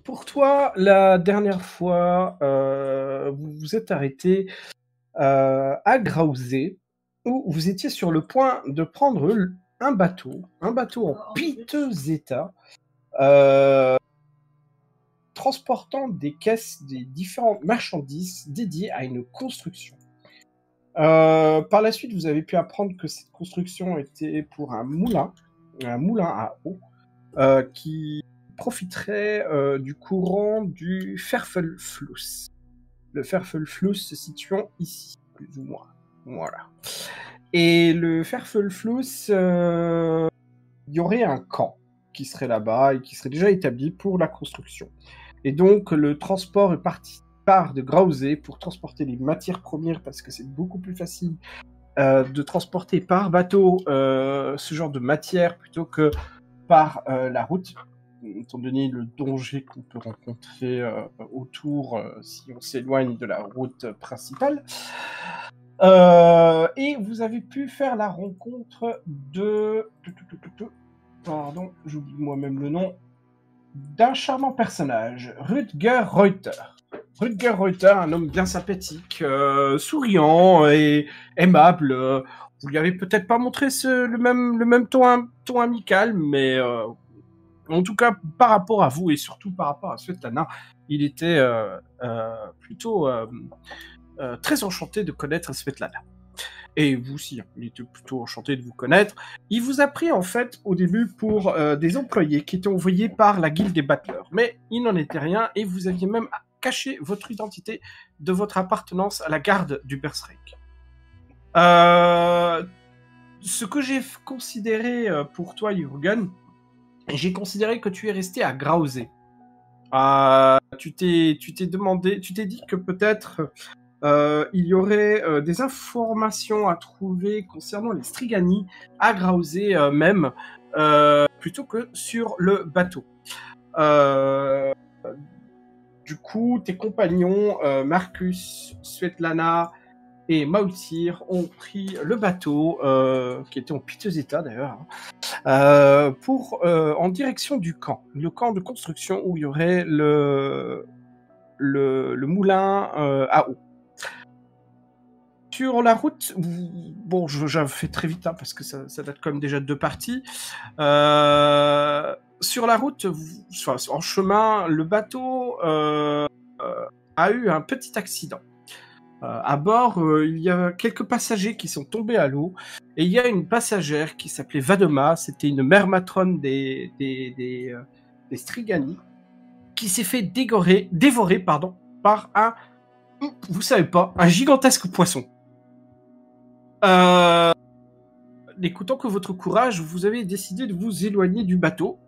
Pour toi, la dernière fois, vous vous êtes arrêté à Grauzé, où vous étiez sur le point de prendre un bateau en piteux état, euh, transportant des caisses des différentes marchandises dédiées à une construction. Par la suite, vous avez pu apprendre que cette construction était pour un moulin à eau, qui profiterait du courant du Ferfelfluss. Le Ferfelfluss se situant ici, plus ou moins. Voilà. Et le Ferfelfluss, il y aurait un camp qui serait là-bas et qui serait déjà établi pour la construction. Et donc, le transport est parti part de Grauzé pour transporter les matières premières parce que c'est beaucoup plus facile de transporter par bateau ce genre de matière plutôt que par la route, étant donné le danger qu'on peut rencontrer autour si on s'éloigne de la route principale. Et vous avez pu faire la rencontre de... Pardon, j'oublie moi-même le nom. D'un charmant personnage, Rutger Reuter. Rutger Reuter, un homme bien sympathique, souriant et aimable. Vous lui avez peut-être pas montré le même ton amical, mais en tout cas, par rapport à vous et surtout par rapport à Svetlana, il était plutôt très enchanté de connaître Svetlana. Et vous aussi, il était plutôt enchanté de vous connaître. Il vous a pris en fait au début pour des employés qui étaient envoyés par la guilde des battleurs. Mais il n'en était rien et vous aviez même caché votre identité de votre appartenance à la garde du Berserk. Ce que j'ai considéré pour toi, Jürgen, j'ai considéré que tu es resté à Grauzé. Tu t'es demandé, tu t'es dit que peut-être il y aurait des informations à trouver concernant les Strigani à Grauzé même, plutôt que sur le bateau. Du coup, tes compagnons, Marcus, Svetlana et Maultir, ont pris le bateau, qui était en piteux état d'ailleurs, en direction du camp, le camp de construction où il y aurait le moulin à eau. Sur la route, bon, j'avais fait très vite, hein, parce que ça date quand même déjà de 2 parties. Sur la route, en chemin, le bateau a eu un petit accident. À bord, il y a quelques passagers qui sont tombés à l'eau, et il y a une passagère qui s'appelait Vadoma, c'était une mère matrone des Strigani, qui s'est fait dévorer, par un, vous savez pas, un gigantesque poisson. N'écoutant que votre courage, vous avez décidé de vous éloigner du bateau.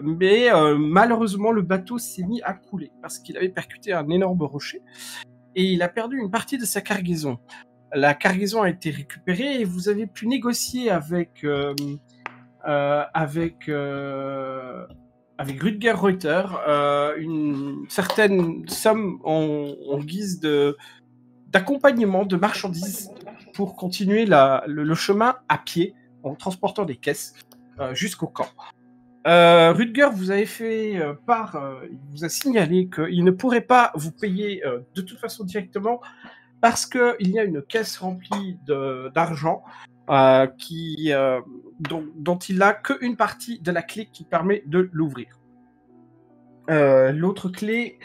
Mais malheureusement, le bateau s'est mis à couler parce qu'il avait percuté un énorme rocher et il a perdu une partie de sa cargaison. La cargaison a été récupérée et vous avez pu négocier avec Rutger Reuter une certaine somme en guise d'accompagnement de marchandises pour continuer le chemin à pied en transportant des caisses jusqu'au camp. Rutger vous avez fait il vous a signalé qu'il ne pourrait pas vous payer de toute façon directement parce qu'il y a une caisse remplie d'argent dont il n'a qu'une partie de la clé qui permet de l'ouvrir. L'autre clé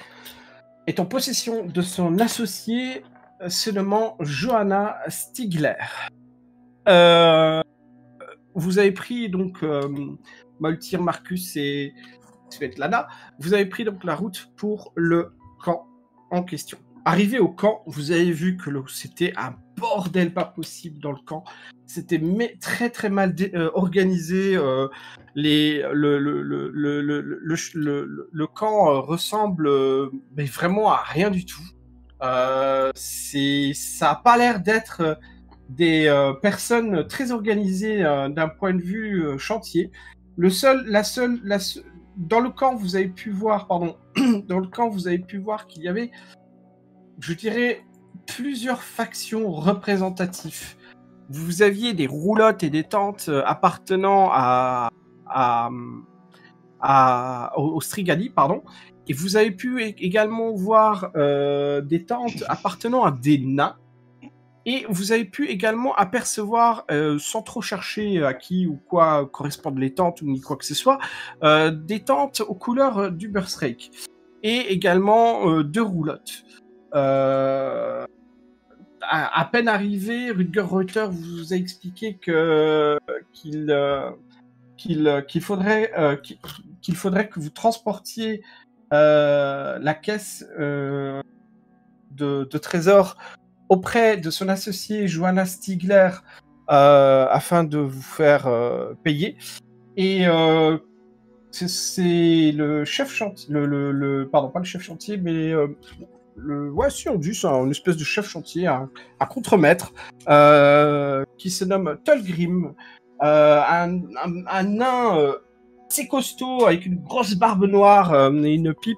est en possession de son associé se nommant Johanna Stigler. Vous avez pris donc Maultir, Marcus et Svetlana, vous avez pris donc la route pour le camp en question. Arrivé au camp, vous avez vu que c'était un bordel pas possible dans le camp. C'était très très mal organisé. Le camp ressemble mais vraiment à rien du tout. Ça a pas l'air d'être des personnes très organisées d'un point de vue chantier. Dans le camp, vous avez pu voir, qu'il y avait, je dirais, plusieurs factions représentatives. Vous aviez des roulottes et des tentes appartenant à au Strigali, pardon. Et vous avez pu également voir des tentes appartenant à des nains. Et vous avez pu également apercevoir, sans trop chercher à qui ou quoi correspondent les tentes ou ni quoi que ce soit, des tentes aux couleurs du Berserk. Et également 2 roulottes. À peine arrivé, Rutger Reuter vous a expliqué qu'il faudrait que vous transportiez la caisse de trésor auprès de son associé Johanna Stigler afin de vous faire payer. Et c'est le chef chantier, pardon, pas le chef chantier, mais ouais, si on dit, c'est une espèce de chef chantier, un contremaître, qui se nomme Tulgrim, un nain assez costaud avec une grosse barbe noire et une pipe,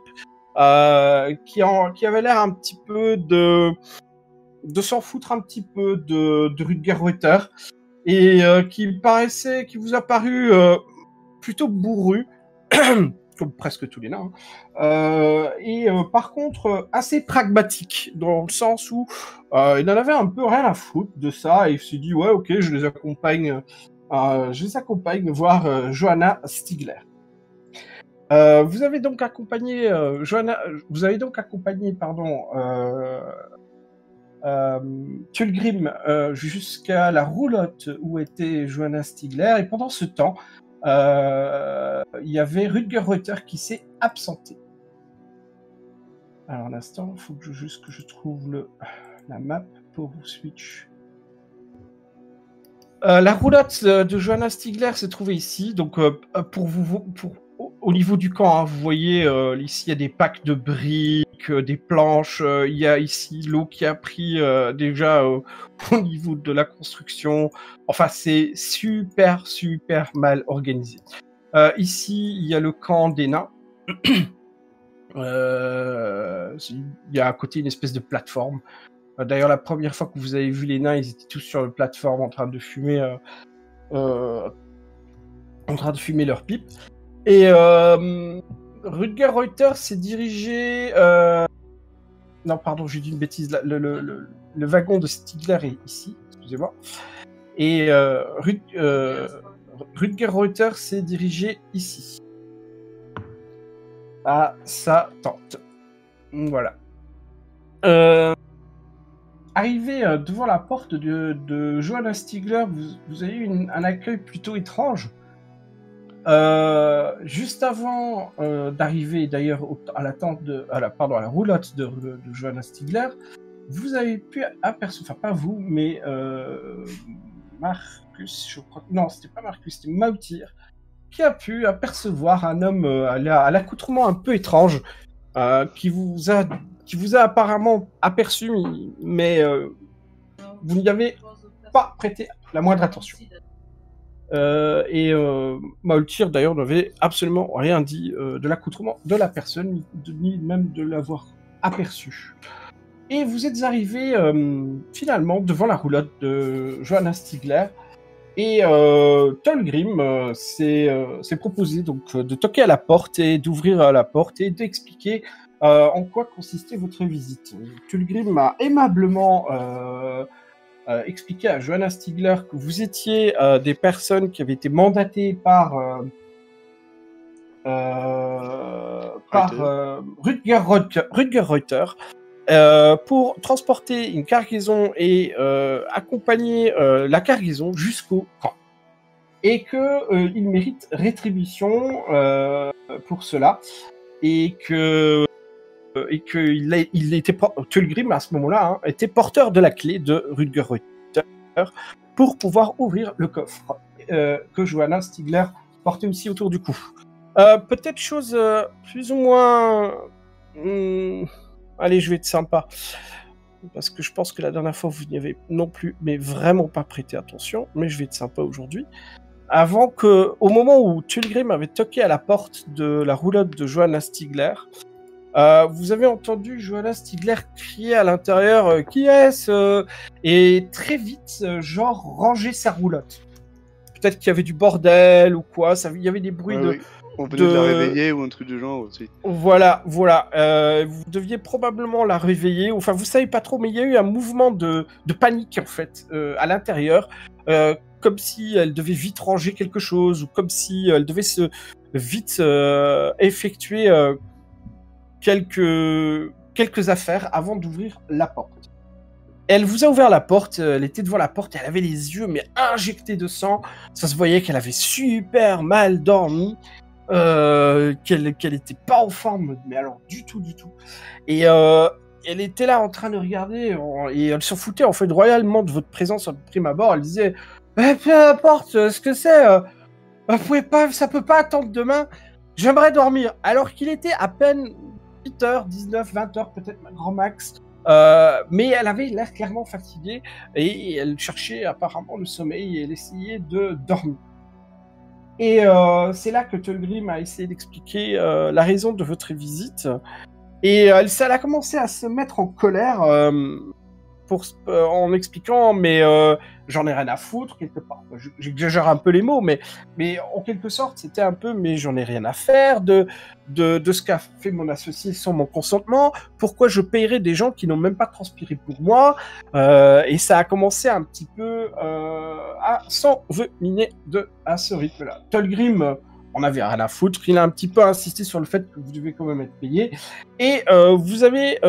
qui avait l'air un petit peu de s'en foutre un petit peu de Rutger Reuter, et qui vous a paru plutôt bourru, comme presque tous les nains, et par contre assez pragmatique, dans le sens où il en avait un peu rien à foutre de ça, et il s'est dit ouais, ok, je les accompagne voir Johanna Stigler. Vous avez donc accompagné Tulgrim jusqu'à la roulotte où était Johanna Stigler, et pendant ce temps, il y avait Rutger Reuter qui s'est absenté. Alors, un instant, il faut que je trouve la map pour vous switch. La roulotte de Johanna Stigler s'est trouvée ici, donc au niveau du camp, hein, vous voyez, ici il y a des packs de briques, des planches, il y a ici l'eau qui a pris déjà au niveau de la construction. Enfin, c'est super mal organisé. Ici, il y a le camp des nains. Il y a à côté une espèce de plateforme. D'ailleurs, la première fois que vous avez vu les nains, ils étaient tous sur la plateforme en train de fumer leur pipe. Et Rutger Reuter s'est dirigé... Non, pardon, j'ai dit une bêtise. Le wagon de Stigler est ici, excusez-moi. Et Rutger Reuter s'est dirigé ici, à sa tente. Voilà. Arrivé devant la porte de Johanna Stigler, vous avez eu un accueil plutôt étrange. Juste avant d'arriver d'ailleurs à la roulotte de Johanna Stigler, vous avez pu apercevoir, enfin pas vous, mais Marcus, je crois. Non, c'était pas Marcus, c'était Mautir, qui a pu apercevoir un homme à l'accoutrement un peu étrange, qui vous a apparemment aperçu, mais vous n'y avez pas prêté la moindre attention. Et Mautir d'ailleurs n'avait absolument rien dit de l'accoutrement de la personne, ni même de l'avoir aperçu. Et vous êtes arrivé finalement devant la roulotte de Johanna Stigler, et Tulgrim s'est proposé donc de toquer à la porte et d'ouvrir la porte et d'expliquer en quoi consistait votre visite. Tulgrim a aimablement expliqué à Johanna Stigler que vous étiez des personnes qui avaient été mandatées par Rutger Reuter pour transporter une cargaison et accompagner la cargaison jusqu'au camp. Et qu'il mérite rétribution pour cela. Et que Tulgrim, à ce moment-là, était porteur de la clé de Rutger Reuter pour pouvoir ouvrir le coffre que Johanna Stigler portait aussi autour du cou. Peut-être chose plus ou moins... allez, je vais être sympa. Parce que je pense que la dernière fois, vous n'y avez non plus, mais vraiment pas prêté attention. Mais je vais être sympa aujourd'hui. Au moment où Tulgrim avait toqué à la porte de la roulotte de Johanna Stigler, vous avez entendu Johanna Stigler crier à l'intérieur qui est-ce et très vite, ranger sa roulotte. Peut-être qu'il y avait du bordel ou quoi, il y avait des bruits On venait de la réveiller ou un truc du genre aussi. Voilà. Vous deviez probablement la réveiller. Enfin, vous savez pas trop, mais il y a eu un mouvement de panique en fait à l'intérieur, comme si elle devait vite ranger quelque chose ou comme si elle devait vite effectuer quelques affaires avant d'ouvrir la porte. Elle vous a ouvert la porte, elle était devant la porte, elle avait les yeux mais injectés de sang. Ça se voyait qu'elle avait super mal dormi. Qu'elle était pas en forme, mais alors du tout. Et elle était là en train de regarder, et elle s'en foutait en fait royalement de votre présence à prime abord. Elle disait peu importe ce que c'est, ça peut pas attendre demain, j'aimerais dormir. Alors qu'il était à peine 8h, 19, 20h peut-être grand max. Mais elle avait l'air clairement fatiguée et elle cherchait apparemment le sommeil et elle essayait de dormir. Et c'est là que Tulgrim a essayé d'expliquer la raison de votre visite. Et elle a commencé à se mettre en colère en expliquant mais j'en ai rien à foutre quelque part. J'exagère un peu les mots, mais en quelque sorte c'était un peu mais j'en ai rien à faire de ce qu'a fait mon associé sans mon consentement. Pourquoi je paierais des gens qui n'ont même pas transpiré pour moi? Et ça a commencé un petit peu à s'envenimer à ce rythme-là. Tulgrim, on avait rien à foutre. Il a un petit peu insisté sur le fait que vous devez quand même être payé. Et vous avez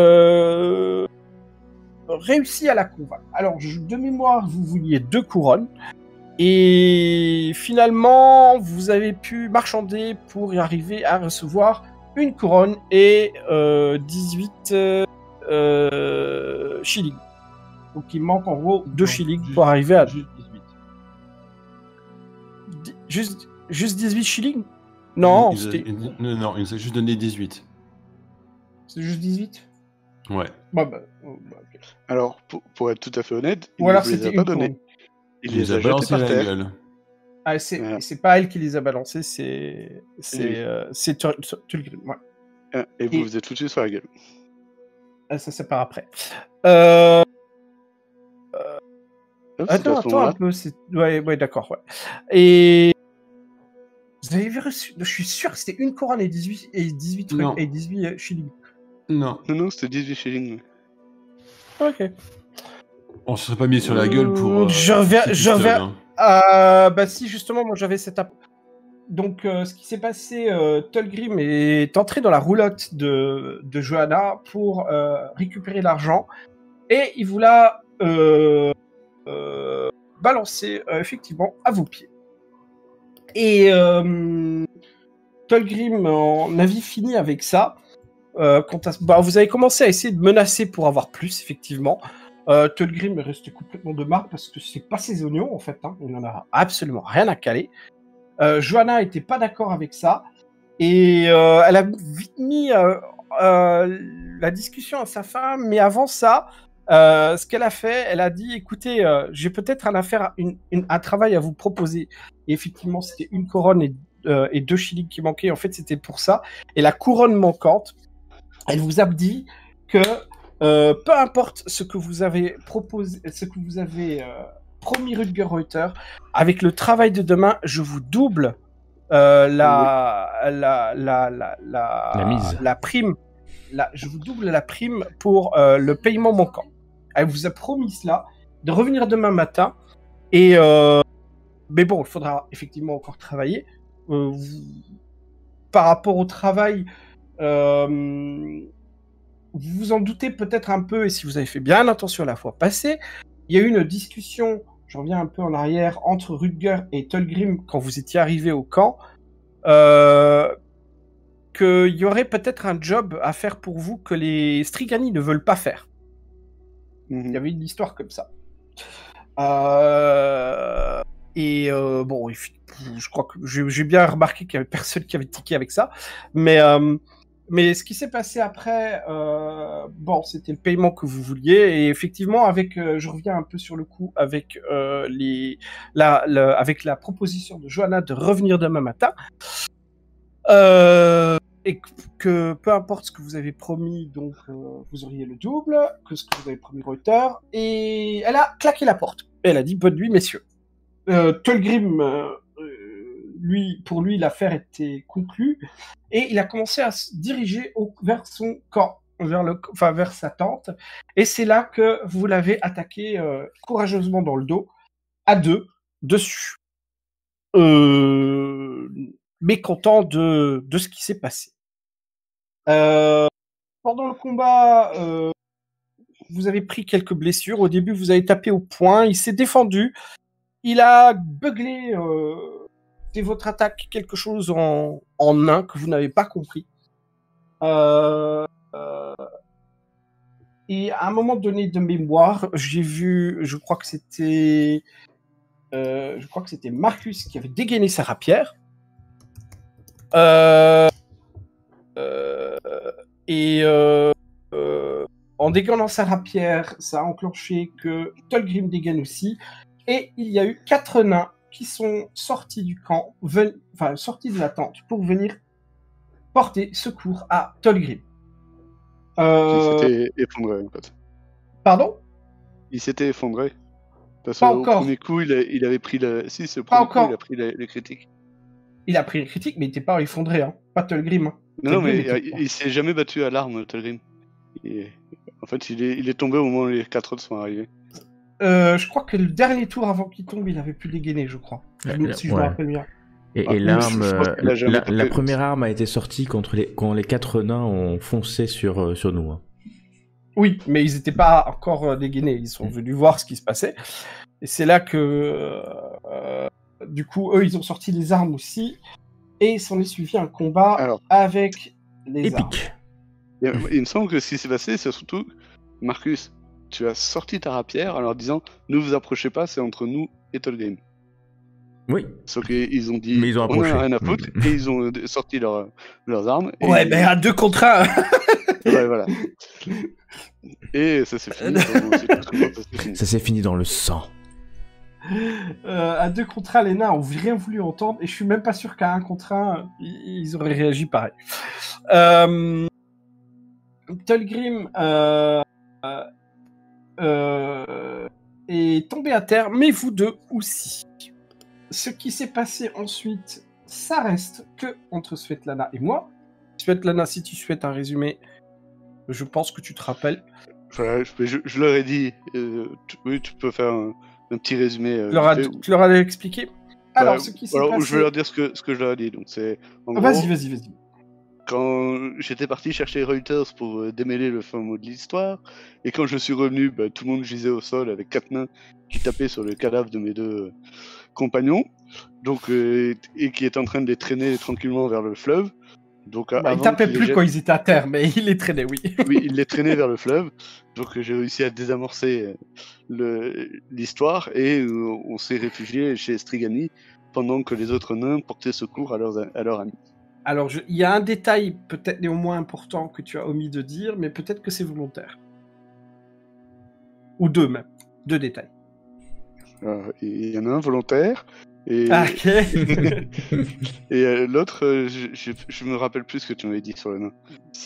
réussi à la convaincre. Alors, de mémoire, vous vouliez 2 couronnes. Et finalement, vous avez pu marchander pour y arriver à recevoir 1 couronne et 18 shillings. Donc, il manque en gros 2 shillings pour arriver à... Juste 18 shillings? Non, non, il nous a juste donné 18. C'est juste 18? Ouais. Okay. Alors, pour être tout à fait honnête, il ne les a pas donnés. Il les a jetés par terre. Gueule. Ah, c'est pas elle qui les a balancés, c'est Tulgrim. Ouais. Et vous vous êtes foutu sur la gueule. Ça sépare après. Attends un peu. Ouais, d'accord, ouais. Et vous avez reçu, je suis sûr que c'était 1 couronne et 18 shillings. Non, c'était 18 shillings. Ok. On se serait pas mis sur la gueule pour... je reviens. Bah si, justement, moi j'avais cette... Donc, ce qui s'est passé, Tulgrim est entré dans la roulotte de Johanna pour récupérer l'argent. Et il vous l'a balancé, effectivement, à vos pieds. Et Tulgrim en avait fini avec ça. Vous avez commencé à essayer de menacer pour avoir plus, effectivement. Tulgrim est resté complètement de marre parce que c'est pas ses oignons, en fait. Il n'en a absolument rien à caler. Johanna était pas d'accord avec ça. Et elle a vite mis la discussion à sa fin. Mais avant ça, ce qu'elle a fait, elle a dit, écoutez, j'ai peut-être un travail à vous proposer. Et effectivement, c'était 1 couronne et 2 shillings qui manquaient. En fait, c'était pour ça. Et la couronne manquante, elle vous a dit que peu importe ce que vous avez proposé, ce que vous avez promis Rutger Reuter, avec le travail de demain, je vous double la prime. Je vous double la prime pour le paiement manquant. Elle vous a promis cela, de revenir demain matin. Et mais bon, il faudra effectivement encore travailler. Par rapport au travail, vous vous en doutez peut-être un peu, et si vous avez fait bien attention la fois passée, il y a eu une discussion, je reviens un peu en arrière, entre Rutger et Tulgrim quand vous étiez arrivés au camp, qu'il y aurait peut-être un job à faire pour vous que les Strigani ne veulent pas faire. Il y avait une histoire comme ça. Bon, je crois que j'ai bien remarqué qu'il y avait personne qui avait tiqué avec ça, mais ce qui s'est passé après, c'était le paiement que vous vouliez, et effectivement, je reviens un peu sur le coup, avec avec la proposition de Johanna de revenir demain matin, et que peu importe ce que vous avez promis, donc vous auriez le double, que ce que vous avez promis Reuter, et elle a claqué la porte. Elle a dit bonne nuit, messieurs. Tulgrim pour lui, l'affaire était conclue, et il a commencé à se diriger vers son camp, vers sa tente, et c'est là que vous l'avez attaqué courageusement dans le dos, à deux, dessus, mécontent de ce qui s'est passé. Pendant le combat, vous avez pris quelques blessures. Au début, vous avez tapé au poing. Il s'est défendu. Il a beuglé dès votre attaque quelque chose en nain que vous n'avez pas compris. Et à un moment donné de mémoire, j'ai vu, je crois que c'était Marcus qui avait dégainé sa rapière. En dégainant sa rapière, ça a enclenché que Tolgrim dégaine aussi. Et il y a eu 4 nains qui sont sortis du camp, sortis de la tente pour venir porter secours à Tolgrim. Il s'était effondré, en fait. Pardon ? Il s'était effondré. Parce Pas qu'au encore. premier coup, il avait pris le... Si, c'est le premier coup, il a pris les critiques. Il a pris les critiques, mais il n'était pas effondré, hein. Pas Tolgrim. Hein. Non, mais il s'est jamais battu à l'arme, Tolgrim. En fait, il est tombé au moment où les 4 autres sont arrivés. Je crois que le dernier tour avant qu'il tombe, il avait pu dégainer, je crois. Si je me rappelle bien. Et l'arme, la première arme a été sortie quand les 4 nains ont foncé sur nous. Hein. Oui, mais ils n'étaient pas encore dégainés. Ils sont venus voir ce qui se passait. Et c'est là que, du coup, eux, ils ont sorti les armes aussi. Et il s'en est suivi un combat avec les armes. Il me semble que ce qui s'est passé, c'est surtout, Marcus, tu as sorti ta rapière en leur disant « Ne vous approchez pas, c'est entre nous et Tolgrim ». Oui. Sauf qu'ils ont dit mais ils ont « On a rien à foutre » et ils ont sorti leurs armes. Ouais, mais à 2 contre 1. Ouais, voilà. Et ça s'est fini. Ça s'est fini dans le sang. À 2 contre 1, les nains ont rien voulu entendre, et je suis même pas sûr qu'à 1 contre 1, ils auraient réagi pareil. Tolgrim est tombé à terre, mais vous deux aussi. Ce qui s'est passé ensuite, ça reste que entre Svetlana et moi. Svetlana, si tu souhaites un résumé, je pense que tu te rappelles. Voilà, je leur ai dit, oui, tu peux faire un petit résumé. Tu leur as expliqué. Alors, ce qui s'est passé... Je vais leur dire ce que je leur ai dit. Donc, c'est, vas-y. Quand j'étais parti chercher Reuters pour démêler le fin mot de l'histoire, et quand je suis revenu, tout le monde gisait au sol avec 4 nains qui tapaient sur le cadavre de mes 2 compagnons, donc, et qui étaient en train de les traîner tranquillement vers le fleuve. Donc, ils tapaient plus quand ils étaient à terre, mais ils les traînaient, oui. Oui, ils les traînaient vers le fleuve. Donc j'ai réussi à désamorcer l'histoire et on s'est réfugié chez Strigani pendant que les autres nains portaient secours à leurs amis. Alors, il y a un détail peut-être néanmoins important que tu as omis de dire, mais peut-être que c'est volontaire. Ou 2 même. 2 détails. Il y en a un volontaire. Et, ok. Et l'autre, je me rappelle plus ce que tu m'avais dit sur les nains.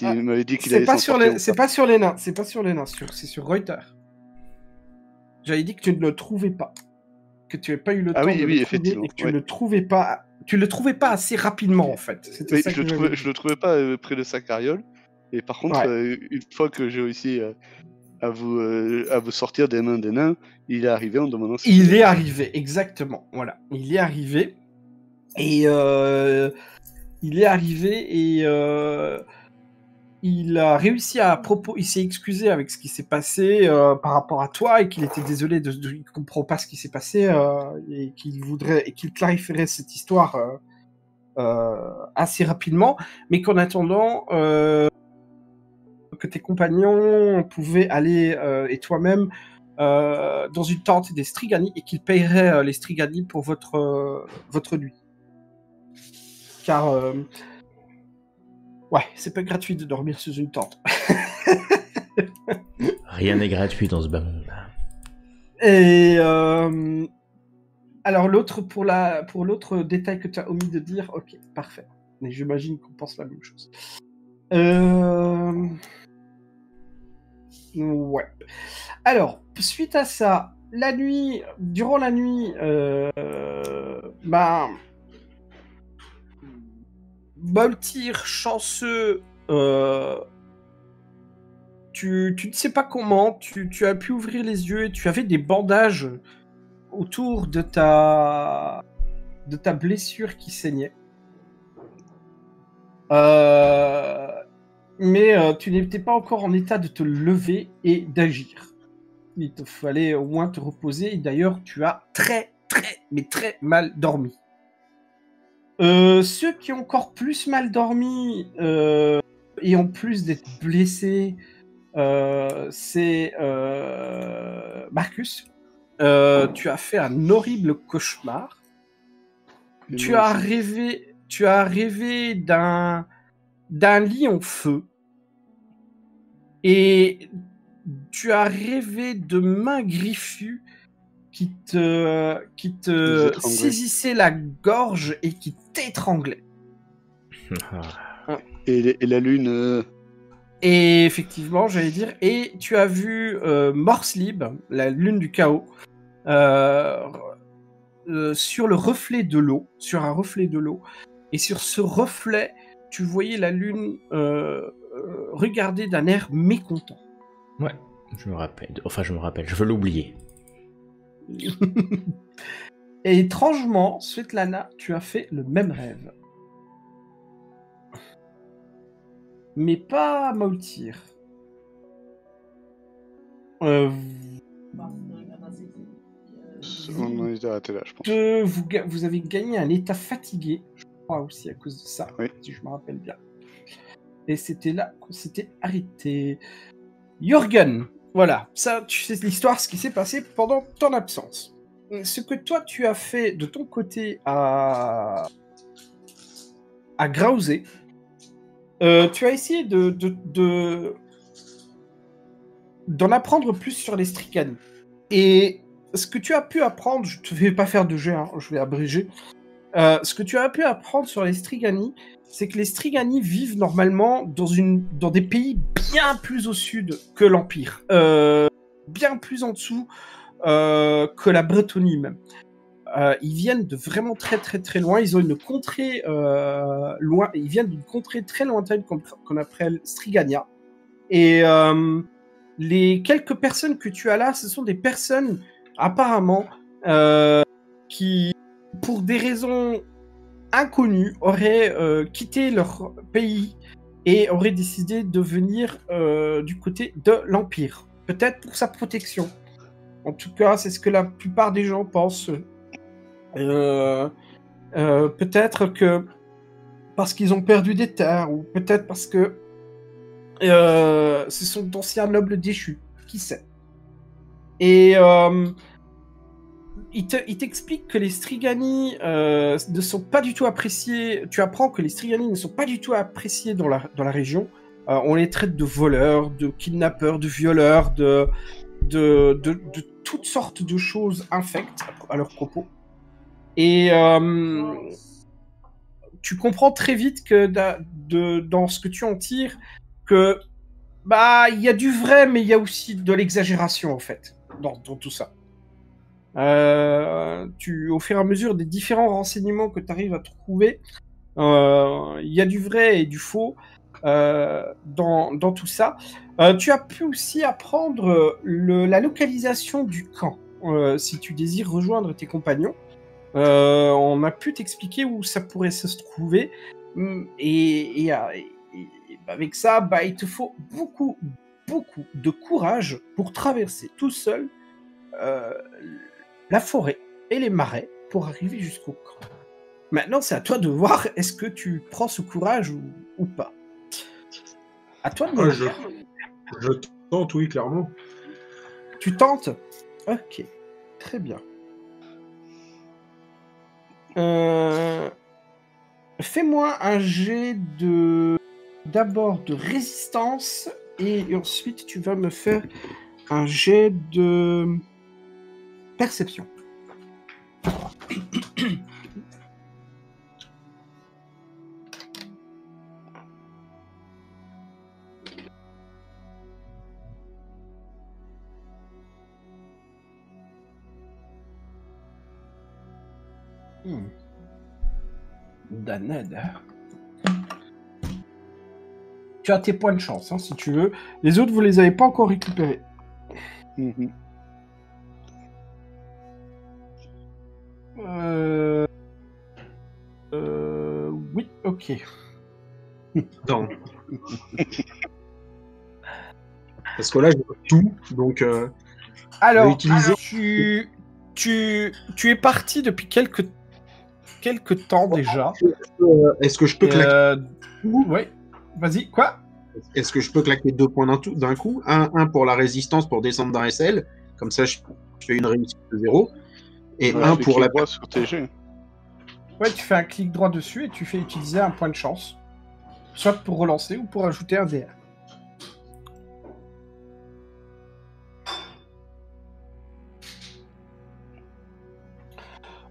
Il m'avait dit qu'il allait c'est pas sur les nains, c'est sur Reuters. J'avais dit que tu ne le trouvais pas. Que tu n'avais pas eu le temps de le trouver et que tu ne le trouvais pas. Tu le trouvais pas assez rapidement en fait. Oui, je le trouvais pas près de sa carriole. Et par contre, une fois que j'ai réussi à vous sortir des mains des nains, il est arrivé en demandant... Il est arrivé, exactement. Voilà, il est arrivé. Et il a réussi il s'est excusé avec ce qui s'est passé par rapport à toi et qu'il était désolé il comprend pas ce qui s'est passé et qu'il clarifierait cette histoire assez rapidement, mais qu'en attendant que tes compagnons pouvaient aller et toi-même dans une tente des Strigani et qu'ils paieraient les Strigani pour votre nuit. Car ouais, c'est pas gratuit de dormir sous une tente. Rien n'est gratuit dans ce bas monde. Et alors l'autre pour l'autre détail que tu as omis de dire, ok, parfait. Mais j'imagine qu'on pense la même chose. Ouais. Alors, suite à ça, durant la nuit, Boltir, chanceux, tu ne sais pas comment, tu as pu ouvrir les yeux et tu avais des bandages autour de ta blessure qui saignait. Mais tu n'étais pas encore en état de te lever et d'agir. Il te fallait au moins te reposer. Et d'ailleurs, tu as très mal dormi. Ceux qui ont encore plus mal dormi et en plus d'être blessés, c'est Marcus. Tu as fait un horrible cauchemar. Tu as rêvé d'un lit en feu. Et tu as rêvé de mains griffues qui te saisissaient la gorge et qui t'étranglaient. Et la lune... Et effectivement, j'allais dire, et tu as vu Morslib, la lune du chaos, sur le reflet de l'eau, sur un reflet de l'eau. Et sur ce reflet, tu voyais la lune regarder d'un air mécontent. Ouais, je me rappelle, je veux l'oublier. Et étrangement, Svetlana, tu as fait le même rêve. Mais pas Maultir. On en est arrêté là, je pense. Vous avez gagné un état fatigué, je crois aussi à cause de ça, oui. Si je me rappelle bien. Et c'était là qu'on s'était arrêté. Jürgen, voilà, ça, tu sais l'histoire, ce qui s'est passé pendant ton absence. Ce que toi, tu as fait de ton côté à Grauser, tu as essayé d'en apprendre plus sur les Strigani. Et ce que tu as pu apprendre, je ne vais pas faire de jet, hein, je vais abréger. Ce que tu as pu apprendre sur les Strigani, c'est que les Strigani vivent normalement dans des pays bien plus au sud que l'Empire. Bien plus en dessous que la Bretonie même. Ils viennent de vraiment très loin. Ils ont une contrée loin. Ils viennent d'une contrée très lointaine qu'on appelle Strigania. Et les quelques personnes que tu as là, ce sont des personnes apparemment qui, pour des raisons inconnues, auraient quitté leur pays et auraient décidé de venir du côté de l'Empire. Peut-être pour sa protection. En tout cas, c'est ce que la plupart des gens pensent. Peut-être que parce qu'ils ont perdu des terres, ou peut-être parce que ce sont d'anciens nobles déchus. Qui sait? Et il t'explique que les Strigani ne sont pas du tout appréciés. Tu apprends que les Strigani ne sont pas du tout appréciés dans la région. On les traite de voleurs, de kidnappeurs, de violeurs, de toutes sortes de choses infectes à leur propos. Et tu comprends très vite que dans ce que tu en tires, que il y a du vrai, mais il y a aussi de l'exagération en fait dans tout ça. Au fur et à mesure des différents renseignements que tu arrives à trouver, il y a du vrai et du faux dans tout ça. Tu as pu aussi apprendre la localisation du camp si tu désires rejoindre tes compagnons. On a pu t'expliquer où ça pourrait se trouver et avec ça, il te faut beaucoup de courage pour traverser tout seul la forêt et les marais pour arriver jusqu'au camp. Maintenant, c'est à toi de voir est-ce que tu prends ce courage ou pas. À toi de me dire. Je tente, oui, clairement. Tu tentes? Ok, très bien. Fais-moi un jet d'abord de résistance et ensuite tu vas me faire un jet de perception. Danade. Tu as tes points de chance, hein, si tu veux. Les autres, vous les avez pas encore récupérés. Mhm. Oui, ok. Non. Parce que là, j'ai tout, donc Alors, vais utiliser- tu es parti depuis quelques temps déjà. est-ce que je peux claquer Ouais. Vas-y, quoi? Est-ce que je peux claquer 2 points d'un coup? Un pour la résistance pour descendre d'un SL, comme ça je fais une réussite de 0. Et Ouais, un fais pour clic la droit sur TG. Ouais, tu fais un clic droit dessus et tu fais utiliser un point de chance. Soit pour relancer ou pour ajouter un DR.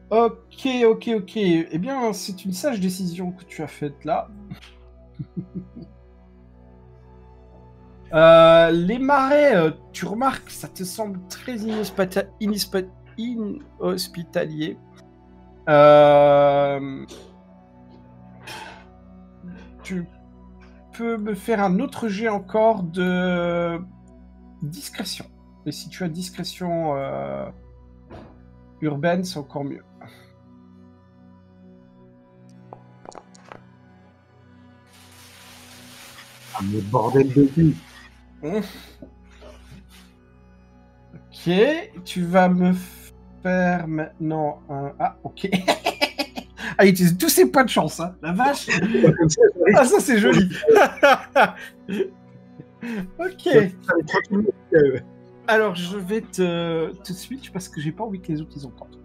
Ok. Eh bien, c'est une sage décision que tu as faite là. Les marais, tu remarques, ça te semble très inhospitalier. Tu peux me faire un autre jet encore de discrétion. Et si tu as discrétion urbaine, c'est encore mieux. Ah, mais bordel de cul. Ok, tu vas me faire maintenant un... Ah, ok. Ah, il utilise tous ses points de chance, hein. La vache. Ah, ça, c'est joli. Ok. Alors, je vais te switch parce que j'ai pas envie que les autres ils entendent.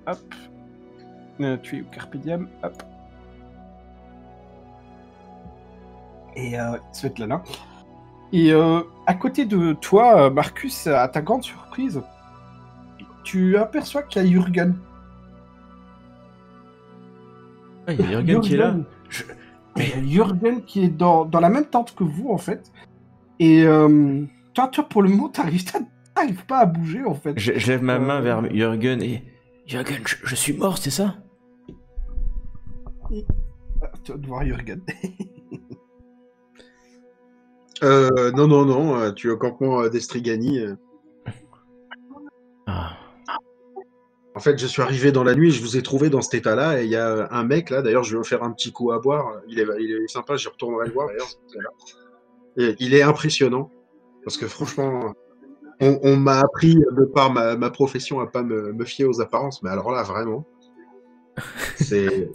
Hop. Tu es au Carpe Diem. Hop. Et Svetlana. Et à côté de toi, Marcus, à ta grande surprise, tu aperçois qu'il y a Jürgen. Ah, il y a Jürgen qui est là. Il y a Jürgen qui est dans la même tente que vous, en fait. Et toi, pour le moment, t'arrives pas à bouger, en fait. Je lève ma main vers Jürgen et... Jürgen, je suis mort, c'est ça? Tu vas devoir Jürgen. Non, tu es au campement d'Estrigani. Ah. En fait, je suis arrivé dans la nuit, je vous ai trouvé dans cet état-là, et il y a un mec là, d'ailleurs, je vais lui faire un petit coup à boire. Il est sympa, j'y retournerai le voir d'ailleurs. Et il est impressionnant, parce que franchement, on m'a appris de par ma profession à pas me fier aux apparences, mais alors là, vraiment, c'est...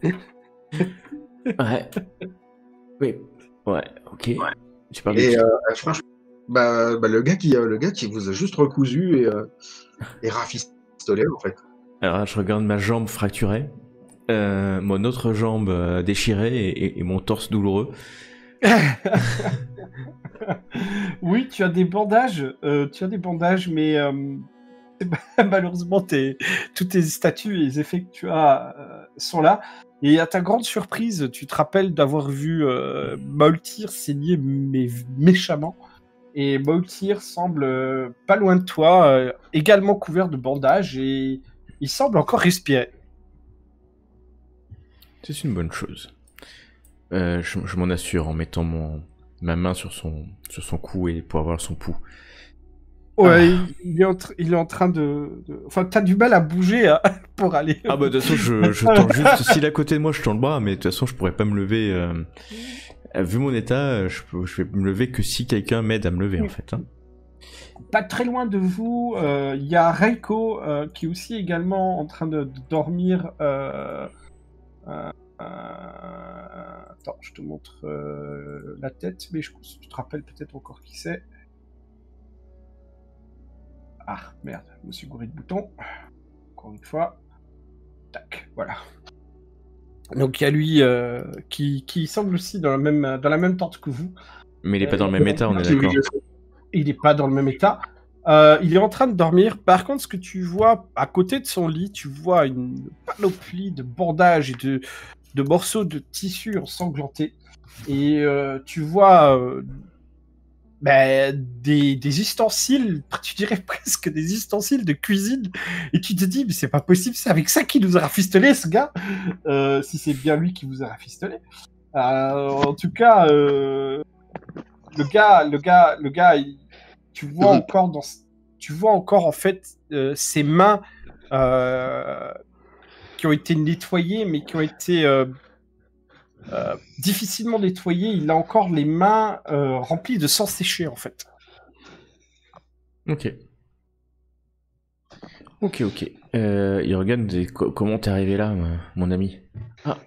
Ouais. Oui. Ouais, ok. Ouais. Tu parles de Et qui franchement, le gars qui vous a juste recousu et rafistolé, en fait. Alors là, je regarde ma jambe fracturée, mon autre jambe déchirée et mon torse douloureux. Oui, tu as des bandages, mais malheureusement, tous tes statuts et les effets que tu as sont là. Et à ta grande surprise, tu te rappelles d'avoir vu Maultyr saigner mais méchamment. Et Maultyr semble pas loin de toi, également couvert de bandages, et il semble encore respirer. C'est une bonne chose. Je m'en assure en mettant ma main sur son cou et pour avoir son pouls. Ouais, il est en train de... Enfin, t'as du mal à bouger hein, pour aller... Ah bah de toute façon, je tends juste... S'il est à côté de moi, je tends le bras, mais de toute façon, je pourrais pas me lever... Vu mon état, je vais me lever que si quelqu'un m'aide à me lever, en fait. Hein. Pas très loin de vous, il y a Reiko qui est aussi également en train de dormir. Attends, je te montre la tête, mais tu te rappelles peut-être encore qui c'est. Ah, merde, je me suis gouré de bouton. Encore une fois. Tac, voilà. Donc il y a lui qui semble aussi dans la même tente que vous. Mais il est pas dans le même état, on est d'accord. Il n'est pas dans le même état. Il est en train de dormir. Par contre, ce que tu vois à côté de son lit, tu vois une panoplie de bandages et de morceaux de tissu ensanglantés. Et tu vois des ustensiles, tu dirais presque des ustensiles de cuisine. Et tu te dis, mais c'est pas possible, c'est avec ça qu'il nous a rafistolé, ce gars. Si c'est bien lui qui vous a rafistolé. En tout cas... le gars, tu vois encore en fait ses mains qui ont été nettoyées, mais qui ont été difficilement nettoyées. Il a encore les mains remplies de sang séché en fait. Ok. Jürgen, comment t'es arrivé là, mon ami? Ah,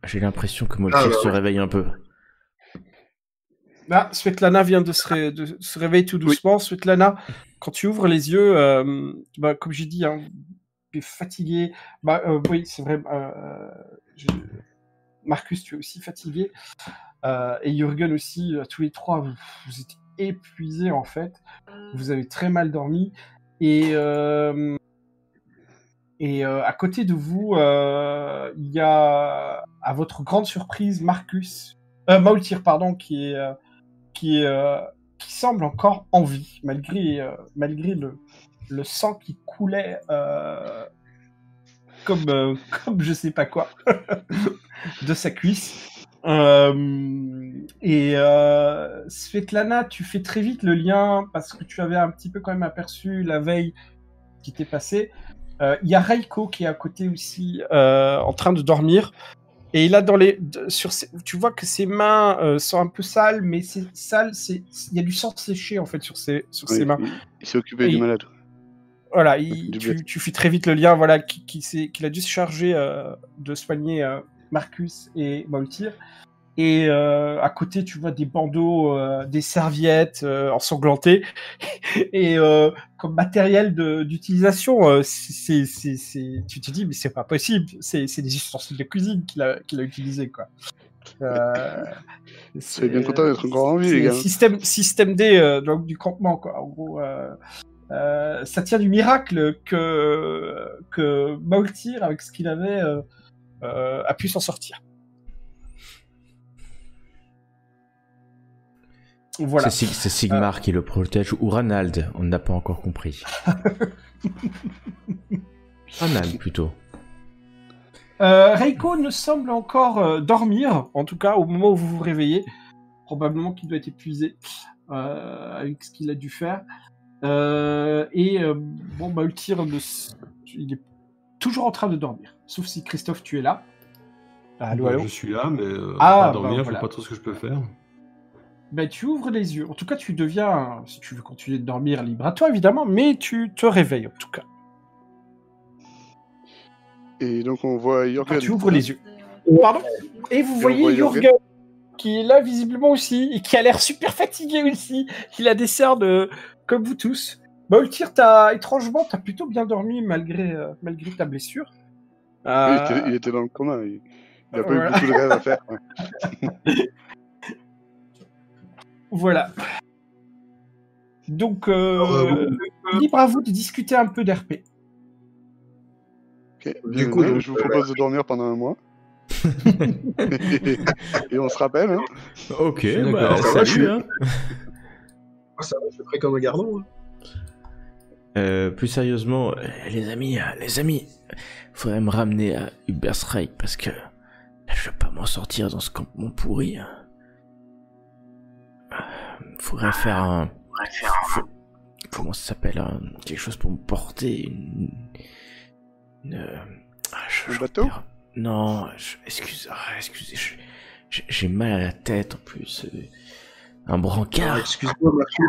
j'ai l'impression que Moltir se réveille un peu. Là, Svetlana vient de se réveiller tout doucement. Oui. Svetlana, quand tu ouvres les yeux, comme j'ai dit, hein, tu es fatigué. Oui, c'est vrai. Marcus, tu es aussi fatigué. Et Jürgen aussi, tous les trois, vous êtes épuisés en fait. Vous avez très mal dormi. Et à côté de vous, il y a, à votre grande surprise, Maultir, pardon, qui semble encore en vie, malgré le sang qui coulait comme je sais pas quoi de sa cuisse. Svetlana, tu fais très vite le lien parce que tu avais un petit peu quand même aperçu la veille qui t'est passé. Il y a Reiko qui est à côté aussi en train de dormir. Et là, tu vois que ses mains sont un peu sales, mais c'est sale, il y a du sang séché en fait sur ses mains. Il s'est occupé du malade. Voilà, tu fais très vite le lien, voilà, qu'il a dû se charger de soigner Marcus et Maultir. Et à côté, tu vois des bandeaux, des serviettes ensanglantées. Et comme matériel d'utilisation, tu te dis, mais c'est pas possible. C'est des ustensiles de cuisine qu'il a utilisé, quoi. C'est bien content d'être encore en vie, les gars. Système D du campement, quoi. En gros, ça tient du miracle que Maultir, avec ce qu'il avait, a pu s'en sortir. Voilà. C'est Sigmar qui le protège, ou Ranald, on n'a pas encore compris. Ranald, plutôt. Reiko ne semble encore dormir, en tout cas au moment où vous vous réveillez. Probablement qu'il doit être épuisé avec ce qu'il a dû faire. Maultir, il est toujours en train de dormir. Sauf si Christophe, tu es là. Allô. Je suis là, mais pas dormir, je vois pas trop ce que je peux faire. Tu ouvres les yeux. En tout cas, tu deviens, si tu veux continuer de dormir, libre à toi, évidemment, mais tu te réveilles, en tout cas. Et donc, on voit Jürgen. Tu ouvres les yeux. Pardon. Et vous voyez Jürgen, qui est là, visiblement aussi, et qui a l'air super fatigué aussi. Il a des cernes comme vous tous. Maultir, étrangement, t'as plutôt bien dormi, malgré ta blessure. Il était dans le coma. Il n'a pas eu beaucoup de rêves à faire. Ouais. Voilà. Donc, libre à vous de discuter un peu d'RP. Okay. Du coup, je vous propose de dormir pendant un mois. et on se rappelle. Hein. Ok, salut. Ça va, je suis prêt comme un gardon. Plus sérieusement, les amis, faudrait me ramener à Ubersreich parce que je vais pas m'en sortir dans ce campement pourri. Faudrait faire comment ça s'appelle, quelque chose pour me porter un bateau. Non, excusez, j'ai mal à la tête en plus. Un brancard. Excuse-moi, Mathieu.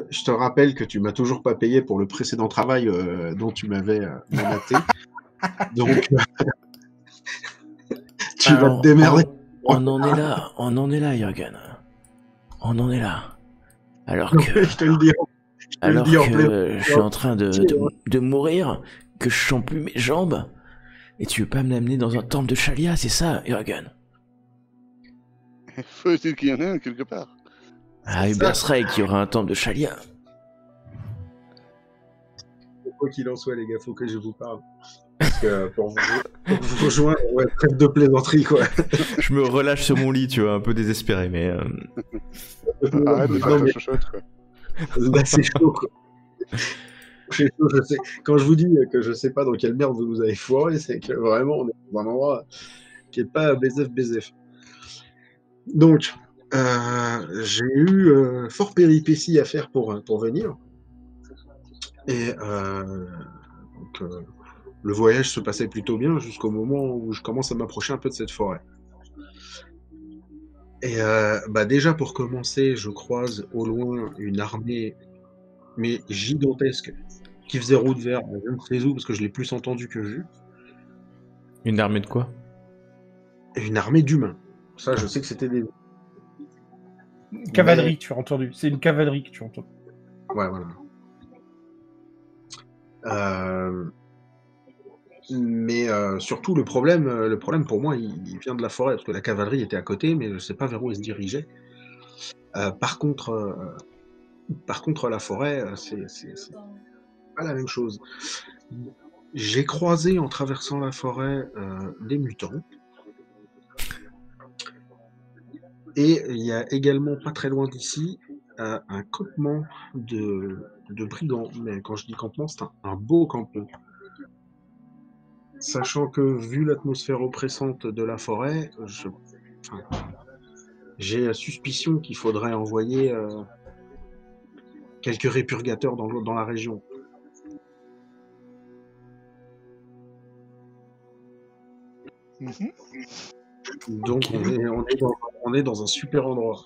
Je te rappelle que tu m'as toujours pas payé pour le précédent travail dont tu m'avais mandaté. Donc, tu vas te démerder. On en est là, Jürgen. On en est là. Alors que je te le dis. Je suis en train de mourir, que je sens plus mes jambes, et tu veux pas me l'amener dans un temple de Shalia, c'est ça, Jürgen? Faut-il qu'il y en ait un quelque part? À Ubersreich, il y aura un temple de Shalia. Quoi qu'il en soit, les gars, faut que je vous parle. Parce que pour vous rejoindre, trêve de plaisanterie, quoi. Je me relâche sur mon lit, tu vois, un peu désespéré, mais... Arrête de faire chochotte, quoi. Là, c'est chaud, quoi. C'est chaud, je sais. Quand je vous dis que je sais pas dans quelle merde vous nous avez foiré, c'est que vraiment, on est dans un endroit qui est pas BZF. Donc, J'ai eu fort péripéties à faire pour venir. Et donc, le voyage se passait plutôt bien jusqu'au moment où je commence à m'approcher un peu de cette forêt. Et déjà pour commencer, je croise au loin une armée mais gigantesque qui faisait route vers je ne sais où parce que je l'ai plus entendu que vu. Une armée de quoi? Une armée d'humains. Ça, je sais que c'était des... Cavalerie, tu as entendu. C'est une cavalerie que tu as entendu. Ouais, voilà. Mais surtout, le problème pour moi, il vient de la forêt, parce que la cavalerie était à côté, mais je ne sais pas vers où elle se dirigeait. Par contre, la forêt, c'est pas la même chose. J'ai croisé, en traversant la forêt, des mutants. Et il y a également, pas très loin d'ici, un campement de brigands. Mais quand je dis campement, c'est un beau campement. Sachant que, vu l'atmosphère oppressante de la forêt, j'ai la suspicion qu'il faudrait envoyer quelques répurgateurs dans la région. Donc on est dans un super endroit.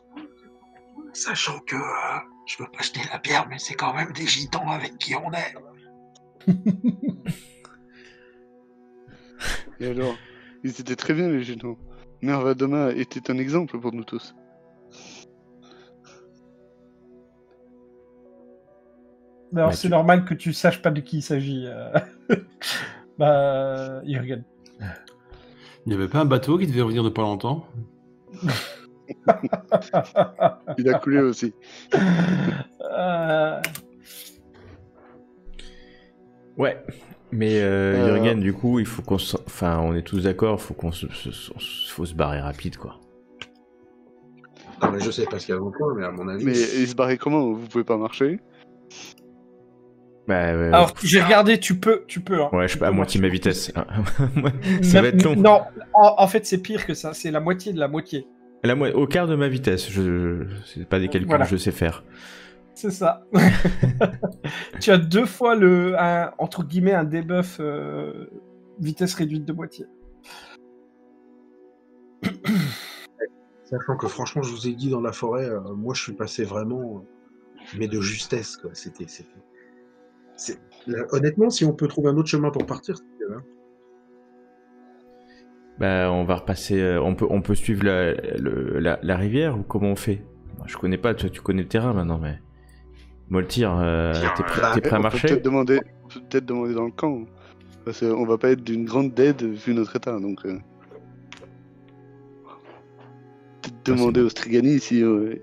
Sachant que je peux pas jeter la pierre, mais c'est quand même des gitans avec qui on est. Et alors, ils étaient très bien les gitans. Nervadoma était un exemple pour nous tous. Alors c'est normal que tu saches pas de qui il s'agit. Jürgen. Il n'y avait pas un bateau qui devait revenir de pas longtemps? Il a coulé aussi. Ouais, mais Jürgen, du coup, il faut qu'on... Enfin, on est tous d'accord, faut se barrer rapide, quoi. Non, mais je sais pas ce qu'il y a dans le coin, mais à mon avis... Mais il se barrait comment? Vous pouvez pas marcher? Alors, j'ai regardé, tu peux. Hein. Ouais, je sais pas, à moitié ma vitesse. Ça va être long. Non, en fait, c'est pire que ça. C'est la moitié de la moitié. Au quart de ma vitesse. C'est pas des calculs que je sais faire. C'est ça. Tu as 2 fois entre guillemets, un debuff vitesse réduite de moitié. Sachant que franchement, je vous ai dit dans la forêt, moi je suis passé vraiment, mais de justesse, quoi. Honnêtement, si on peut trouver un autre chemin pour partir, c'est bien. On va repasser. On peut suivre la rivière ou comment on fait? Moi, je connais pas. Tu connais le terrain maintenant, mais Moltir, t'es prêt à marcher? Peut-être demander dans le camp, parce qu'on va pas être d'une grande aide vu notre état, donc. Peut-être demander aux Strigani si il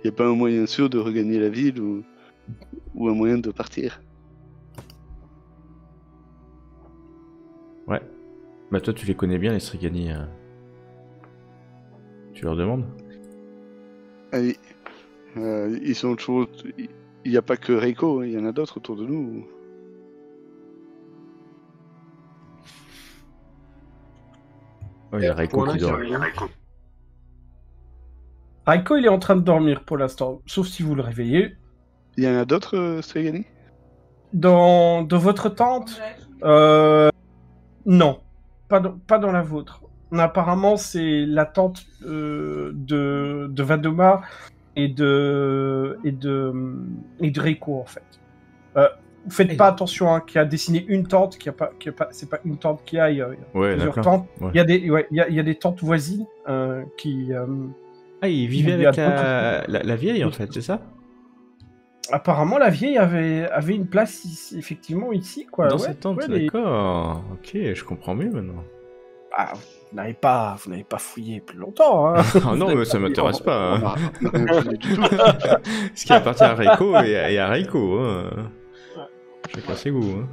n'y a pas un moyen sûr de regagner la ville ou un moyen de partir. Ouais. Bah toi tu les connais bien les Strigani. Tu leur demandes? Allez. Ils sont toujours... Il n'y a pas que Reiko, il y en a d'autres autour de nous. Oh, il y a Reiko qui dort. Reiko, il est en train de dormir pour l'instant, sauf si vous le réveillez. Il y en a d'autres, Strigani? Dans votre tente? Non, pas dans la vôtre. Apparemment, c'est la tente de Vadoma et de Reiko, en fait. Vous faites pas attention, qui a dessiné une tente, c'est pas une tente qui a, il y a plusieurs tentes. Ouais. Il y a des tentes voisines qui... il vivait avec la vieille, en fait, c'est ça? Apparemment, la vieille avait une place ici, effectivement ici, quoi. Dans cette tente, d'accord. Ok, je comprends mieux maintenant. Vous n'avez pas fouillé plus longtemps. Hein. Non, mais ça m'intéresse pas. Hein. Ce qui appartient à Reiko et à Reiko. Hein. Chacun ses goûts.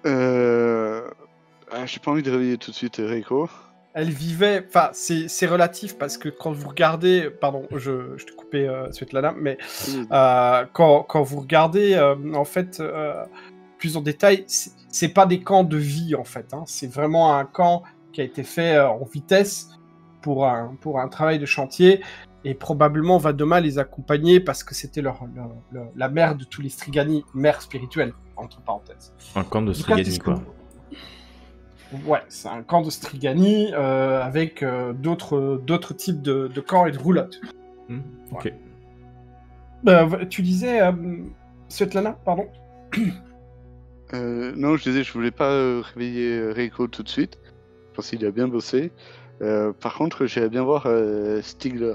J'ai pas envie de réveiller tout de suite Reiko. Elle vivait, enfin c'est relatif parce que quand vous regardez, pardon, je t'ai coupé Svetlana, mais quand vous regardez en fait plus en détail, c'est pas des camps de vie en fait, hein. C'est vraiment un camp qui a été fait en vitesse pour un travail de chantier, et probablement va demain les accompagner parce que c'était la mère de tous les Strigani, mère spirituelle, entre parenthèses. Un camp de Strigani, quoi. Ouais, c'est un camp de Strigani avec d'autres types de camps et de roulottes. Ok. Tu disais, Svetlana, pardon. Non, je disais, je voulais pas réveiller Reiko tout de suite. Je pense qu'il a bien bossé. Par contre, j'irais bien voir Stigler.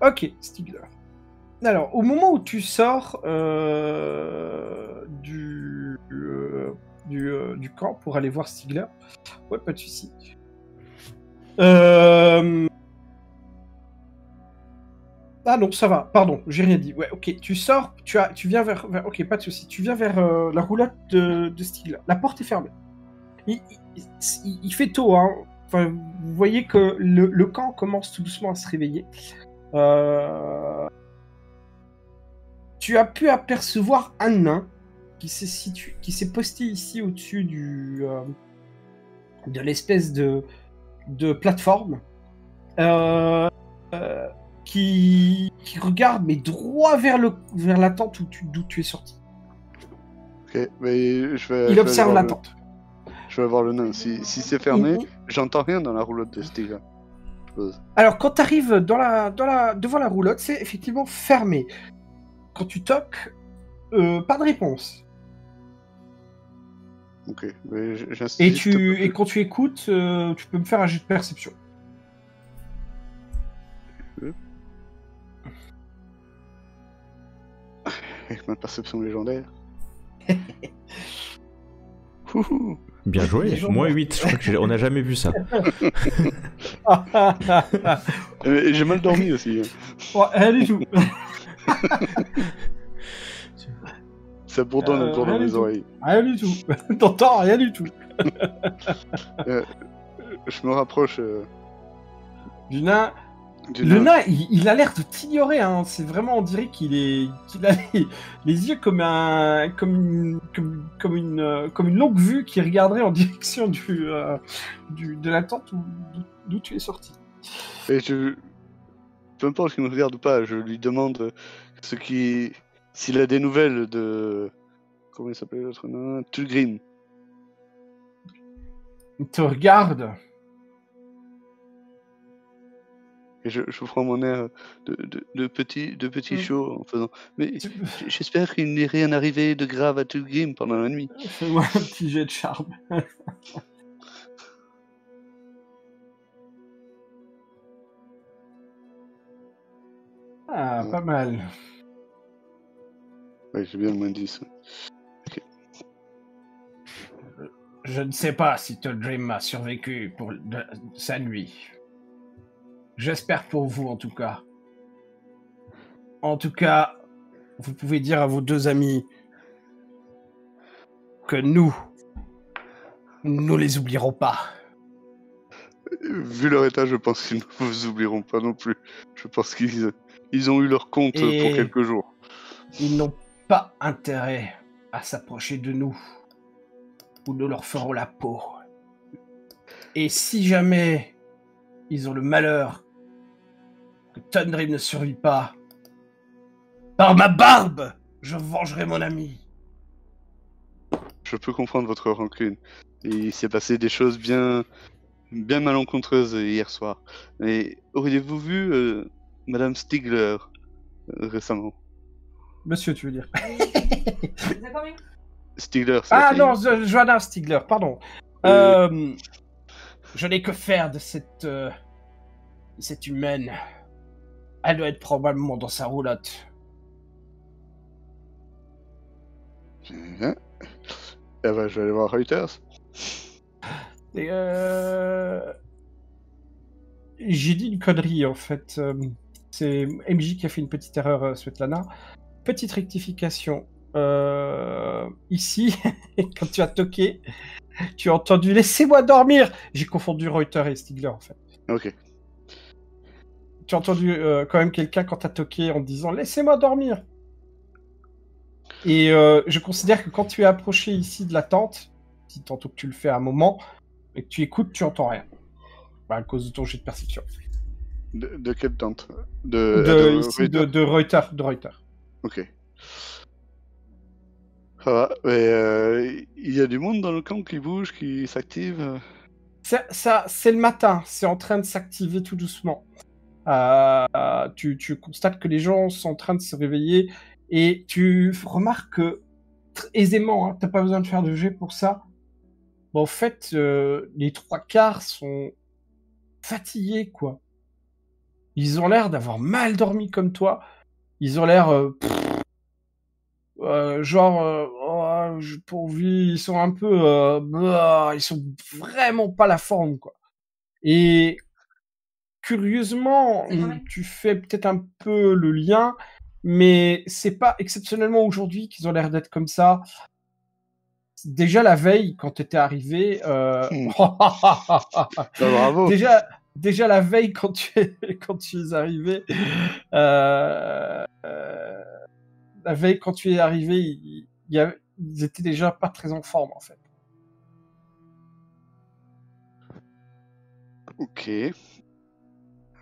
Ok, Stigler. Alors, au moment où tu sors du camp pour aller voir Stigler, ouais, pas de souci. Ah non, ça va, pardon, j'ai rien dit. Ouais, ok, tu sors, tu viens vers... Ok, pas de souci. Tu viens vers la roulotte de Stigler. La porte est fermée. Il fait tôt, hein. Enfin, vous voyez que le camp commence tout doucement à se réveiller. Tu as pu apercevoir un nain qui s'est posté ici au-dessus de l'espèce de plateforme. Qui regarde mais droit vers la tente d'où tu es sorti. Ok, mais il observe la tente. Je vais voir le nain. Si c'est fermé, j'entends rien dans la roulotte de Stigler. Alors quand tu arrives devant la roulotte, c'est effectivement fermé. Quand tu toques, pas de réponse. Ok, mais j'insiste. Et quand tu écoutes, tu peux me faire un jet de perception. Avec ma perception légendaire. Bien joué, moins 8, je crois qu'on n'a jamais vu ça. J'ai mal dormi aussi. Ouais, rien du tout. Ça bourdonne encore dans mes oreilles. Rien du tout. T'entends rien du tout. Je me rapproche du nain. Le nain, il a l'air de t'ignorer. Hein. C'est vraiment, on dirait qu'il a les yeux comme une longue vue qui regarderait en direction de la tente d'où tu es sorti. Et peu importe qu'il me regarde ou pas, je lui demande s'il a des nouvelles de... Comment il s'appelle l'autre nain? Tulgrim. Il te regarde. Et je prends mon air de petit chaud en faisant... Mais j'espère qu'il n'est rien arrivé de grave à Tulgrim pendant la nuit. Fais-moi un petit jet de charme. Ah, pas mal. Ouais, j'ai bien le moins 10. Okay. Je ne sais pas si Tulgrim a survécu pour sa nuit. J'espère pour vous, en tout cas. En tout cas, vous pouvez dire à vos deux amis que nous les oublierons pas. Vu leur état, je pense qu'ils ne vous oublieront pas non plus. Je pense qu'ils ont eu leur compte pour quelques jours. Ils n'ont pas intérêt à s'approcher de nous, ou nous leur ferons la peau. Et si jamais ils ont le malheur que Tulgrim ne survit pas, par ma barbe, je vengerai mon ami. Je peux comprendre votre rancune. Il s'est passé des choses bien malencontreuses hier soir. Mais auriez-vous vu Madame Stigler récemment? Monsieur, tu veux dire? Stigler, c'est Ah non, Johanna Stigler, pardon. Je n'ai que faire de cette humaine. Elle doit être probablement dans sa roulotte. Bien. Eh ben, je vais aller voir Reuters. Et j'ai dit une connerie, en fait. C'est MJ qui a fait une petite erreur, Svetlana. Petite rectification. Ici, quand tu as toqué, tu as entendu « Laissez-moi dormir !» J'ai confondu Reuters et Stigler, en fait. Ok. Tu as entendu quand même quelqu'un quand tu as toqué en disant « Laissez-moi dormir !» Et je considère que quand tu es approché ici de la tente, si tantôt que tu le fais à un moment, et que tu écoutes, tu entends rien. à cause de ton jet de perception. De quelle tente? De Reuters. Ok. Ça va. Mais il y a du monde dans le camp qui bouge, qui s'active. Ça, c'est le matin. C'est en train de s'activer tout doucement. Tu constates que les gens sont en train de se réveiller et tu remarques que aisément, hein, t'as pas besoin de faire de jet pour ça. En fait, les 3/4 sont fatigués, quoi. Ils ont l'air d'avoir mal dormi comme toi. Ils ont l'air pourvu, ils sont un peu ils sont vraiment pas la forme, quoi. Et curieusement, tu fais peut-être un peu le lien, mais c'est pas exceptionnellement aujourd'hui qu'ils ont l'air d'être comme ça. Déjà la veille, quand t'étais arrivé, bravo. Déjà la veille quand tu es arrivé, la veille quand tu es arrivé, ils étaient déjà pas très en forme en fait. Ok.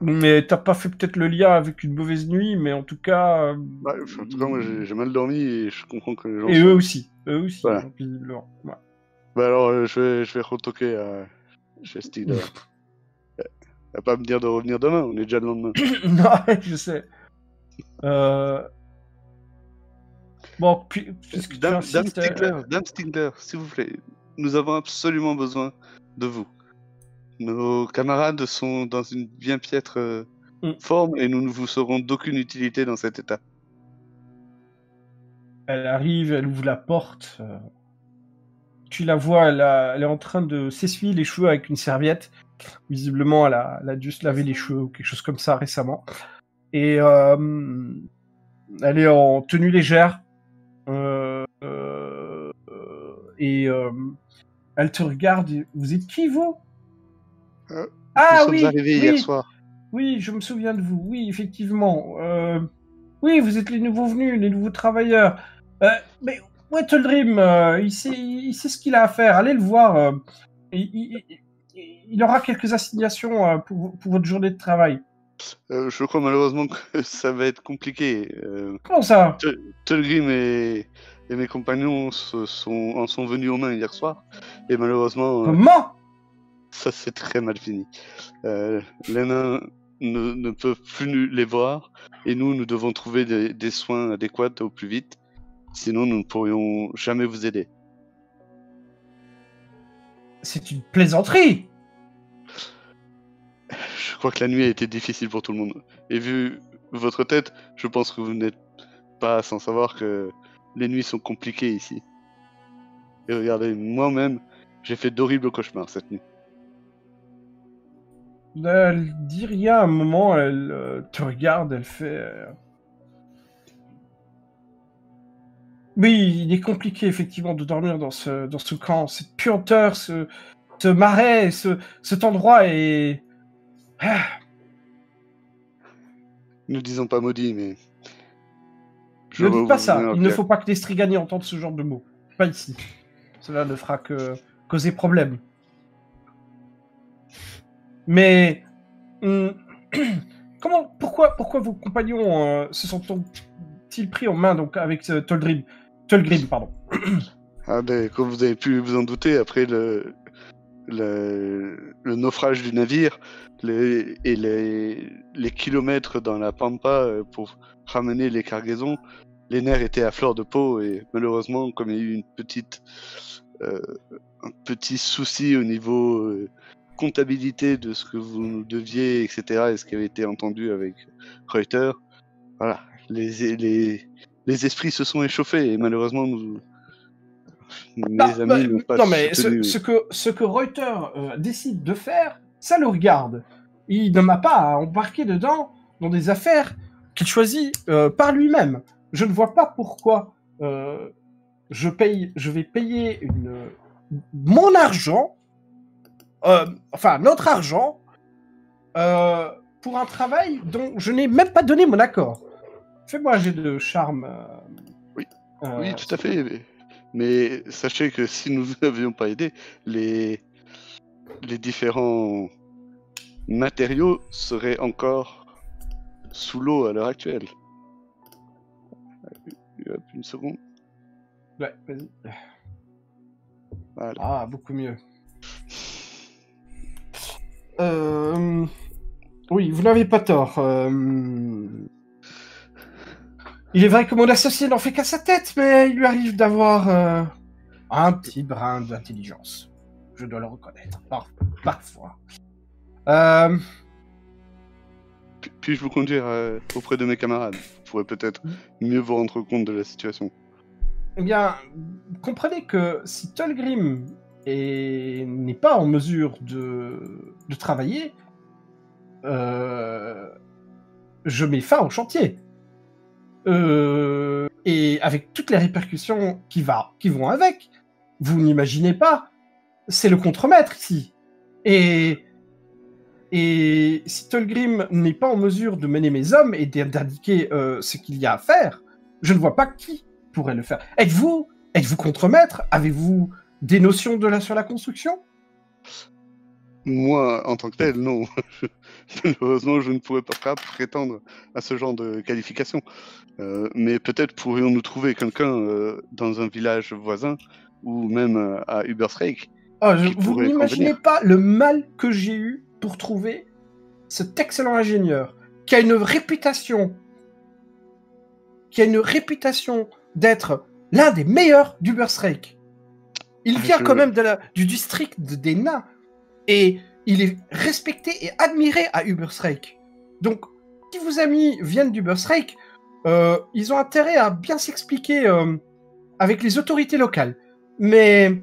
Mais t'as pas fait peut-être le lien avec une mauvaise nuit, mais en tout cas. En tout cas, moi j'ai mal dormi et je comprends que les gens. Et eux aussi. Voilà. Ouais. Bah alors je vais retoquer à chez Steed. Va pas me dire de revenir demain, on est déjà le lendemain. Non, je sais. Bon, puisque Dame Stigler, s'il vous plaît, nous avons absolument besoin de vous. Nos camarades sont dans une bien piètre forme et nous ne vous serons d'aucune utilité dans cet état. Elle arrive, elle ouvre la porte. Tu la vois, elle est en train de s'essuyer les cheveux avec une serviette. Visiblement, elle a dû se laver les cheveux ou quelque chose comme ça récemment. Et elle est en tenue légère. Et elle te regarde. Vous êtes qui, vous? Nous sommes arrivés hier soir. Oui, je me souviens de vous. Oui, effectivement. Oui, vous êtes les nouveaux venus, les nouveaux travailleurs. Mais Wettledrim, il sait ce qu'il a à faire. Allez le voir. Il aura quelques assignations pour votre journée de travail. Je crois malheureusement que ça va être compliqué. Comment ça? Tulgrim et mes compagnons en sont venus aux mains hier soir. Et malheureusement... Comment? Ça s'est très mal fini. Les nains ne peuvent plus les voir. Et nous devons trouver des soins adéquats au plus vite. Sinon, nous ne pourrions jamais vous aider. C'est une plaisanterie! Je crois que la nuit a été difficile pour tout le monde. Et vu votre tête, je pense que vous n'êtes pas sans savoir que les nuits sont compliquées ici. Et regardez, moi-même, j'ai fait d'horribles cauchemars cette nuit. Elle dit rien à un moment, elle te regarde, elle fait... Oui, il est compliqué effectivement de dormir dans ce camp, cette puanteur, ce marais, cet endroit est... Ne disons pas maudit, mais... Ne dites pas ça, il ne faut pas que les Strigani entendent ce genre de mots. Pas ici. Cela ne fera que causer problème. Mais... pourquoi vos compagnons se sont-ils pris en main donc, avec Tulgrim, pardon. Comme vous avez pu vous en douter, après le naufrage du navire et les kilomètres dans la pampa pour ramener les cargaisons, les nerfs étaient à fleur de peau et malheureusement, comme il y a eu un petit souci au niveau comptabilité de ce que vous nous deviez, etc., et ce qui avait été entendu avec Reuters, voilà, les esprits se sont échauffés et malheureusement mes amis n'ont pas soutenu. Ce que Reuters décide de faire, ça le regarde. Il ne m'a pas embarqué dedans dans des affaires qu'il choisit par lui-même. Je ne vois pas pourquoi je vais payer mon argent, notre argent, pour un travail dont je n'ai même pas donné mon accord. Fais-moi un jet de charme. Oui, tout à fait. Mais sachez que si nous n'avions pas aidé, les différents matériaux seraient encore sous l'eau à l'heure actuelle. Hop, une seconde. Ouais, vas-y. Voilà. Ah, beaucoup mieux. Oui, vous n'avez pas tort. Il est vrai que mon associé n'en fait qu'à sa tête, mais il lui arrive d'avoir un petit brin d'intelligence. Je dois le reconnaître. Parfois. Puis-je vous conduire auprès de mes camarades? Vous pourrez peut-être mieux vous rendre compte de la situation. Eh bien, comprenez que si Tolgrim n'est pas en mesure de travailler, je mets fin au chantier. Et avec toutes les répercussions qui vont avec, vous n'imaginez pas, c'est le contremaître ici. Et si Tolgrim n'est pas en mesure de mener mes hommes et d'indiquer ce qu'il y a à faire, je ne vois pas qui pourrait le faire. Êtes-vous contremaître? Avez-vous des notions sur la construction? Moi, en tant que tel, non. Malheureusement, je ne pourrais pas prétendre à ce genre de qualification. Mais peut-être pourrions-nous trouver quelqu'un dans un village voisin ou même à Ubersreik. Vous n'imaginez pas le mal que j'ai eu pour trouver cet excellent ingénieur qui a une réputation d'être l'un des meilleurs d'Ubersreik. Il vient quand même du district des nains et il est respecté et admiré à Ubersreik. Donc, si vos amis viennent d'Ubersreik, ils ont intérêt à bien s'expliquer avec les autorités locales. Mais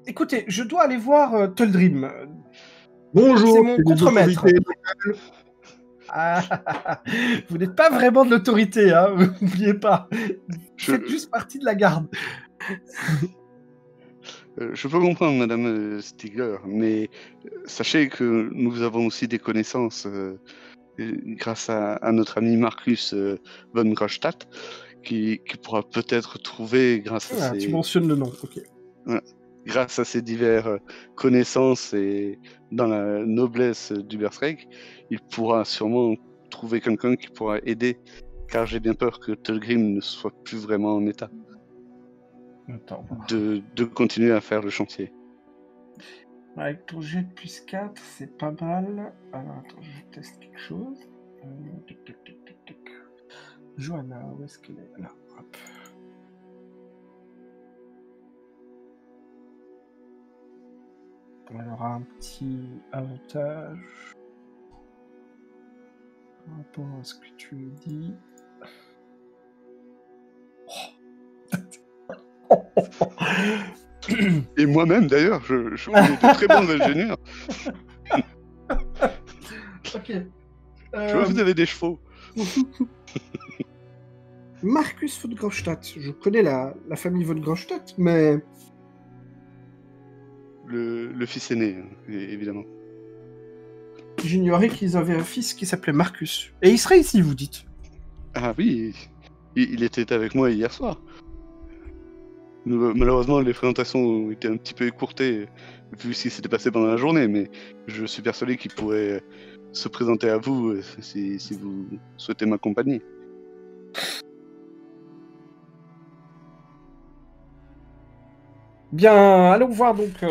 écoutez, je dois aller voir Tolgrim. Bonjour, c'est mon contremaître. Vous n'êtes pas vraiment de l'autorité, hein, n'oubliez pas. Vous faites juste partie de la garde. Je peux comprendre, Madame Stigler, mais sachez que nous avons aussi des connaissances grâce à notre ami Marcus von Grostadt, qui pourra peut-être trouver grâce à ses... Tu mentionnes le nom, ok. Grâce à ses diverses connaissances et dans la noblesse d'Ubersreik, il pourra sûrement trouver quelqu'un qui pourra aider, car j'ai bien peur que Tolgrim ne soit plus vraiment en état de continuer à faire le chantier. Avec ton jet de plus 4, c'est pas mal. Alors attends, je teste quelque chose. Johanna, où est-ce qu'elle est? Là, hop. Elle aura un petit avantage par rapport à ce que tu lui dis. Et moi-même d'ailleurs, je connais de très bons ingénieurs. Ok. Je vois que vous avez des chevaux. Marcus von Grostadt, je connais la famille von Grostadt, mais... Le fils aîné, évidemment. J'ignorais qu'ils avaient un fils qui s'appelait Marcus. Et il serait ici, vous dites? Ah oui, il était avec moi hier soir. Malheureusement, les présentations ont été un petit peu écourtées, vu ce qui s'était passé pendant la journée, mais je suis persuadé qu'il pourrait se présenter à vous si vous souhaitez m'accompagner. Bien, allons voir donc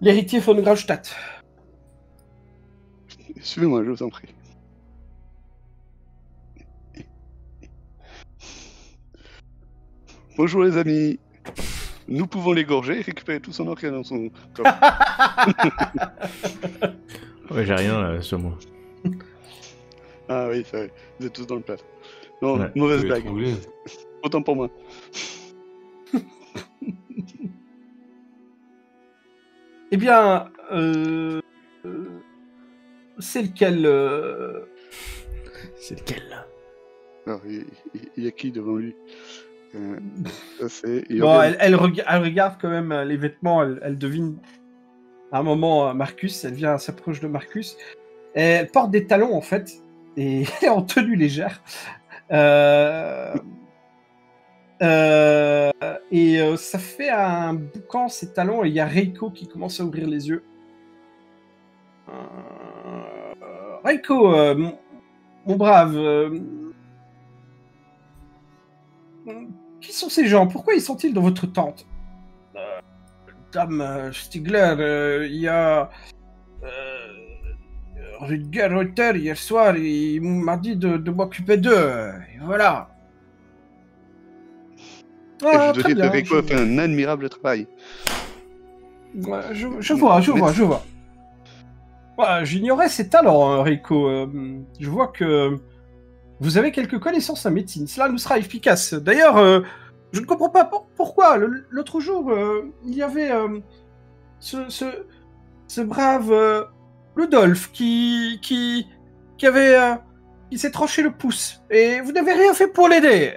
l'héritier von Graustadt. Suivez-moi, je vous en prie. Bonjour les amis. Nous pouvons l'égorger et récupérer tout son organe dans son coffre. Ouais, j'ai rien là sur moi. Ah oui, c'est vrai. Vous êtes tous dans le plat. Non, Ouais, mauvaise blague. Autant pour moi. Eh bien, c'est lequel C'est lequel là? Alors, il y a qui devant lui? Ça, c'est... Bon, elle regarde quand même les vêtements, elle devine à un moment Marcus, elle s'approche de Marcus. Et elle porte des talons en fait, et elle est en tenue légère. Ça fait un boucan ses talons et il y a Reiko qui commence à ouvrir les yeux. Reiko, mon brave, qui sont ces gens? Pourquoi ils sont-ils dans votre tente? Dame Stigler, il y a Rutger Reuter hier soir, il m'a dit de m'occuper d'eux, et voilà. Et je dois dire que Reiko a fait un admirable travail. Ouais, je vois. Ouais, j'ignorais ses talents, Reiko. Je vois que vous avez quelques connaissances en médecine. Cela nous sera efficace. D'ailleurs, je ne comprends pas pourquoi. L'autre jour, il y avait ce brave Rudolf qui s'est tranché le pouce. Et vous n'avez rien fait pour l'aider.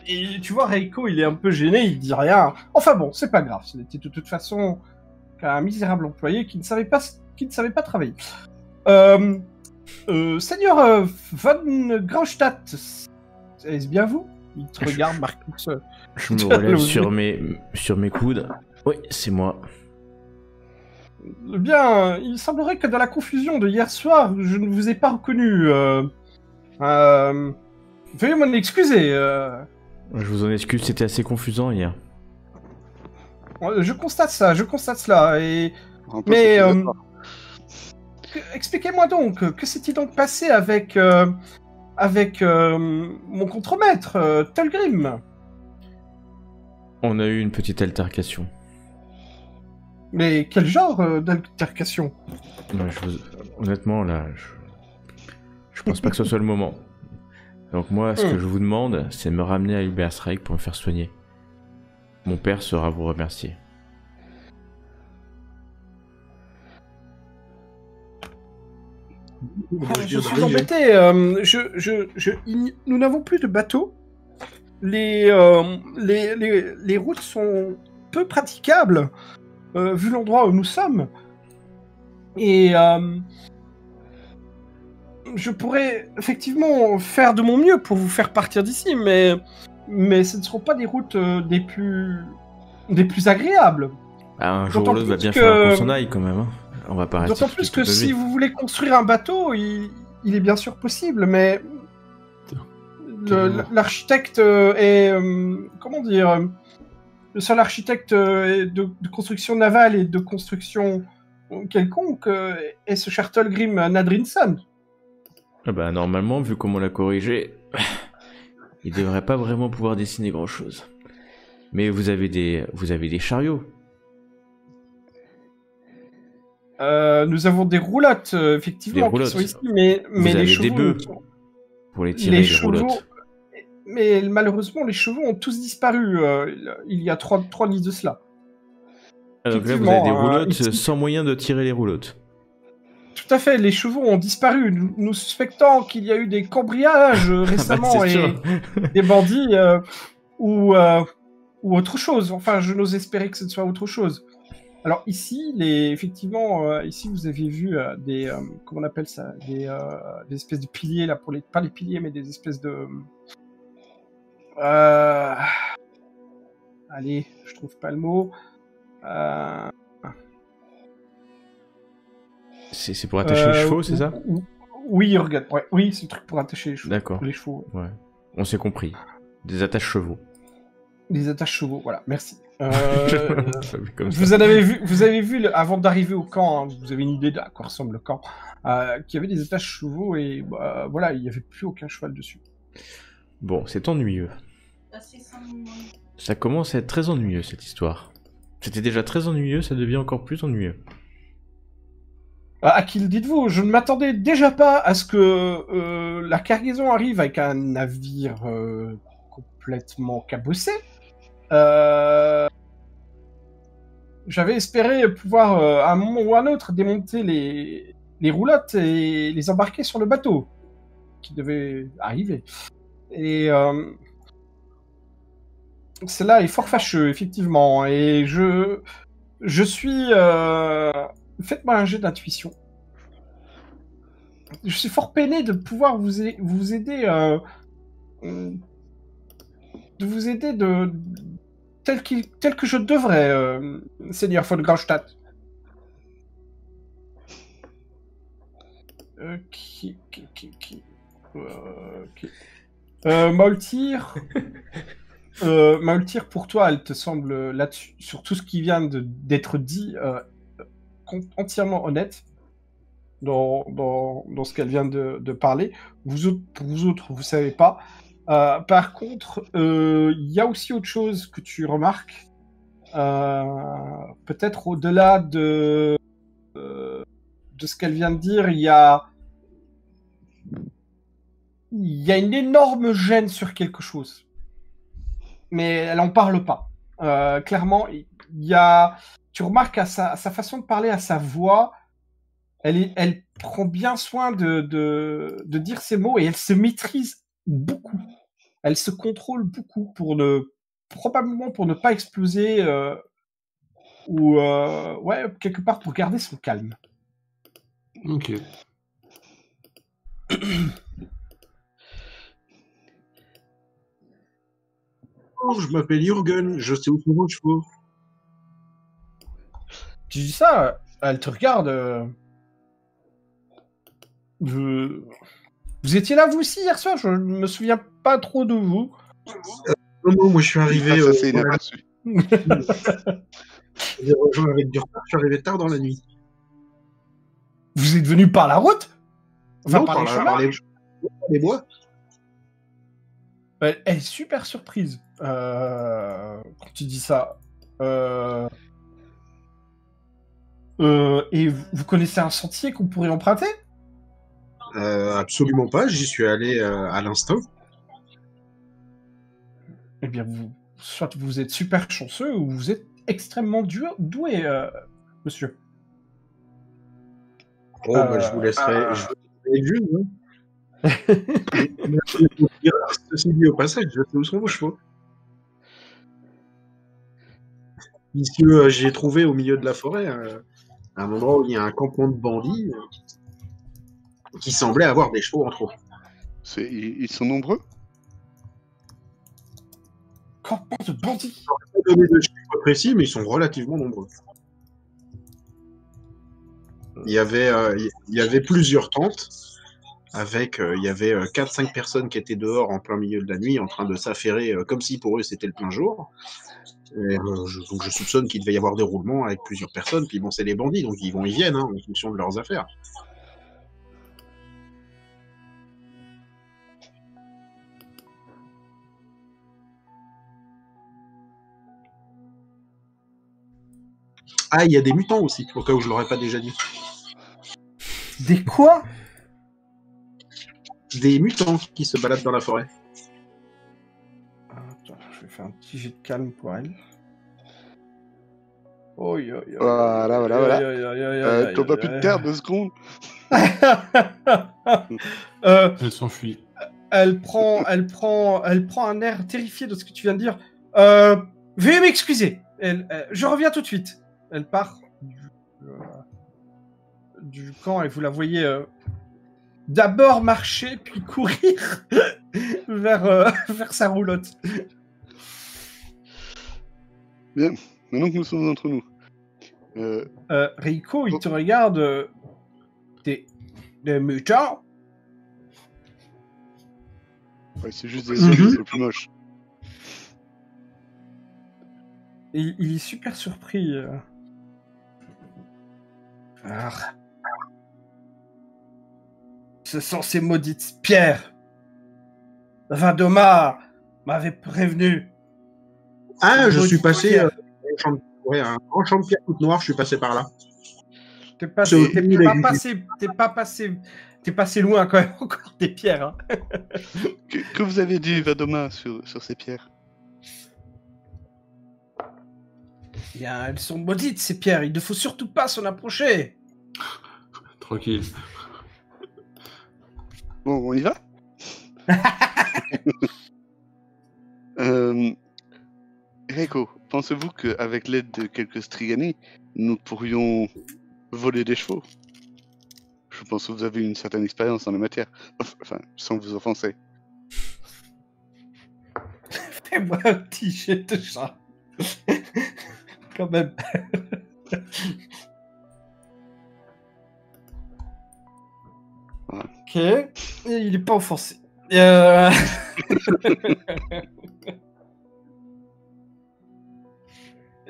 Et tu vois, Reiko, il est un peu gêné, il dit rien. Enfin bon, c'est pas grave. C'était de toute façon un misérable employé qui ne savait pas travailler. Seigneur Von Graustadt, est-ce bien vous? Il te regarde, Marcus. Je me relève sur mes coudes. Oui, c'est moi. Bien, il semblerait que dans la confusion de hier soir, je ne vous ai pas reconnu. Veuillez m'en excuser. Je vous en excuse, c'était assez confusant hier. Je constate cela. Mais expliquez-moi donc, que s'est-il donc passé avec mon contremaître, Tolgrim? On a eu une petite altercation. Mais quel genre d'altercation? Honnêtement, là, je pense pas que ce soit le moment. Donc moi, ce que je vous demande, c'est de me ramener à Hilbersreich pour me faire soigner. Mon père sera vous remercier. Je suis embêté. Nous n'avons plus de bateau. Les routes sont peu praticables, vu l'endroit où nous sommes. Et je pourrais effectivement faire de mon mieux pour vous faire partir d'ici, mais ce ne seront pas des routes des plus agréables. Un jour ou l'autre va bien falloir qu'on s'en aille quand même. Hein. On va pas rester. D'autant plus que si vous voulez construire un bateau, il est bien sûr possible, mais l'architecte est comment dire, le seul architecte de construction navale et de construction quelconque est ce cher Tolgrim Nadrinson. Ah bah normalement, vu comment on l'a corrigé, il devrait pas vraiment pouvoir dessiner grand chose. Mais vous avez des chariots. Nous avons des roulottes, effectivement, qui sont ici, mais les chevaux... des bœufs pour les tirer, les roulottes. Mais malheureusement, les chevaux ont tous disparu il y a 3 nuits de cela. Donc là, vous avez des roulottes sans moyen de tirer les roulottes. Tout à fait, les chevaux ont disparu. Nous suspectons qu'il y a eu des cambriolages récemment et des bandits ou autre chose. Enfin, je n'ose espérer que ce soit autre chose. Alors ici, effectivement, ici vous avez vu des comment on appelle ça, des espèces de piliers là pas les piliers mais des espèces de allez, je trouve pas le mot. C'est pour attacher les chevaux, c'est ça? Oui, regarde, ouais, oui, c'est le truc pour attacher les chevaux. D'accord. Les chevaux. Ouais. On s'est compris. Des attaches chevaux. Des attaches chevaux, voilà, merci. Vous avez vu avant d'arriver au camp, hein, vous avez une idée de à quoi ressemble le camp, qu'il y avait des attaches chevaux et voilà, il n'y avait plus aucun cheval dessus. Bon, c'est ennuyeux. Ça commence à être très ennuyeux cette histoire. C'était déjà très ennuyeux, ça devient encore plus ennuyeux. À qui le dites-vous? Je ne m'attendais déjà pas à ce que la cargaison arrive avec un navire complètement cabossé. J'avais espéré pouvoir, à un moment ou à un autre, démonter les roulottes et les embarquer sur le bateau qui devait arriver. Et cela est fort fâcheux, effectivement. Et je suis... Faites-moi un jet d'intuition. Je suis fort peiné de pouvoir vous aider vous aider tel que je devrais, Seigneur von Graustadt. Maultir, Maultir, pour toi, elle te semble là-dessus, sur tout ce qui vient d'être dit, entièrement honnête dans ce qu'elle vient de parler. Pour vous autres, vous savez pas. Par contre, il y a aussi autre chose que tu remarques, peut-être au-delà de ce qu'elle vient de dire, il y a une énorme gêne sur quelque chose, mais elle en parle pas. Clairement, tu remarques à sa façon de parler, à sa voix, elle prend bien soin de dire ses mots et elle se maîtrise beaucoup. Elle se contrôle beaucoup probablement pour ne pas exploser ou quelque part pour garder son calme. Ok. Je m'appelle Jürgen, je sais où sont vos chevaux. Tu dis ça, elle te regarde. Vous étiez là vous aussi hier soir? Je me souviens pas trop de vous. Non, moi je suis arrivé. Ça c'est inaperçu. J'ai rejoint avec du retard, je suis arrivé tard dans la nuit. Vous êtes venu par la route? Enfin, Non, par les bois. Elle est super surprise quand tu dis ça. Et vous connaissez un sentier qu'on pourrait emprunter? Absolument pas, j'y suis allé à l'instinct. Eh bien, soit vous êtes super chanceux ou vous êtes extrêmement doué, monsieur. Oh, bah, je vous laisserai. Je vous laisserai hein. Ceci dit au passage, je sais où sont vos chevaux. Puisque j'ai trouvé au milieu de la forêt un endroit où il y a un campement de bandits qui semblait avoir des chevaux entre eux. Ils sont nombreux? Campement de bandits? Je ne vais pas donner de chiffres précis, mais ils sont relativement nombreux. Il y avait plusieurs tentes. Il y avait 4-5 personnes qui étaient dehors en plein milieu de la nuit en train de s'affairer comme si pour eux c'était le plein jour. Et, donc je soupçonne qu'il devait y avoir des roulements avec plusieurs personnes. Puis bon, c'est les bandits, donc ils viennent en fonction de leurs affaires. Ah, il y a des mutants aussi, au cas où je l'aurais pas déjà dit. Des quoi? Des mutants qui se baladent dans la forêt. Attends, je vais faire un petit jet de calme pour elle. Oh, voilà. T'as pas pu te taire 2 secondes. Elle s'enfuit. Elle prend un air terrifié de ce que tu viens de dire. Veuillez m'excuser. Je reviens tout de suite. Elle part du camp et vous la voyez d'abord marcher puis courir vers sa roulotte. Bien, maintenant que nous sommes entre nous. Reiko, il te regarde. Des mutants? Ouais, c'est juste des zombies, c'est le plus moche. Et il est super surpris. Ce sont ces maudites pierres. Vadoma m'avait prévenu. Ah, je suis passé un grand champ de pierre toute noire, je suis passé par là. T'es passé loin quand même encore des pierres. Hein. Que vous avez dit, Vadoma, sur ces pierres? Bien, elles sont maudites ces pierres, il ne faut surtout pas s'en approcher. Tranquille. Bon, on y va? Reiko, pensez-vous qu'avec l'aide de quelques Strigani, nous pourrions voler des chevaux? Je pense que vous avez une certaine expérience en la matière. Enfin, sans vous offenser. Fais-moi un petit jet de chat. Quand même. Ok. Et il est pas offensé. Eh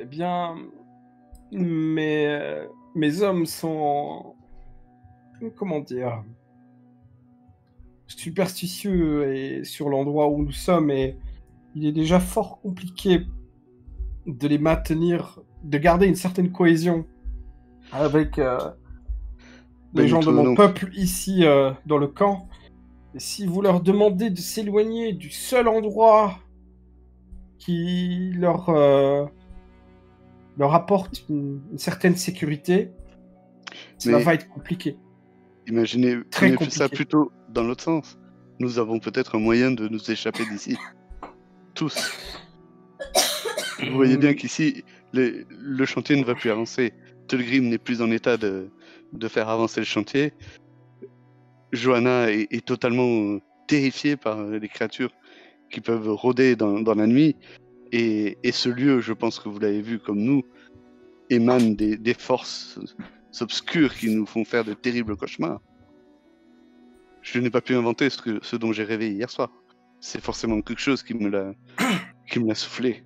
bien, mes hommes sont, comment dire, superstitieux et sur l'endroit où nous sommes, et il est déjà fort compliqué de les maintenir, de garder une certaine cohésion avec les gens de mon peuple ici dans le camp. Et si vous leur demandez de s'éloigner du seul endroit qui leur apporte une certaine sécurité, cela va être compliqué. Imaginez, très on a fait ça plutôt dans l'autre sens. Nous avons peut-être un moyen de nous échapper d'ici. Tous. Vous voyez bien qu'ici, le chantier ne va plus avancer. Tulgrim n'est plus en état de faire avancer le chantier. Johanna est totalement terrifiée par les créatures qui peuvent rôder dans la nuit. Et ce lieu, je pense que vous l'avez vu comme nous, émane des forces obscures qui nous font faire de terribles cauchemars. Je n'ai pas pu inventer ce dont j'ai rêvé hier soir. C'est forcément quelque chose qui me l'a soufflé.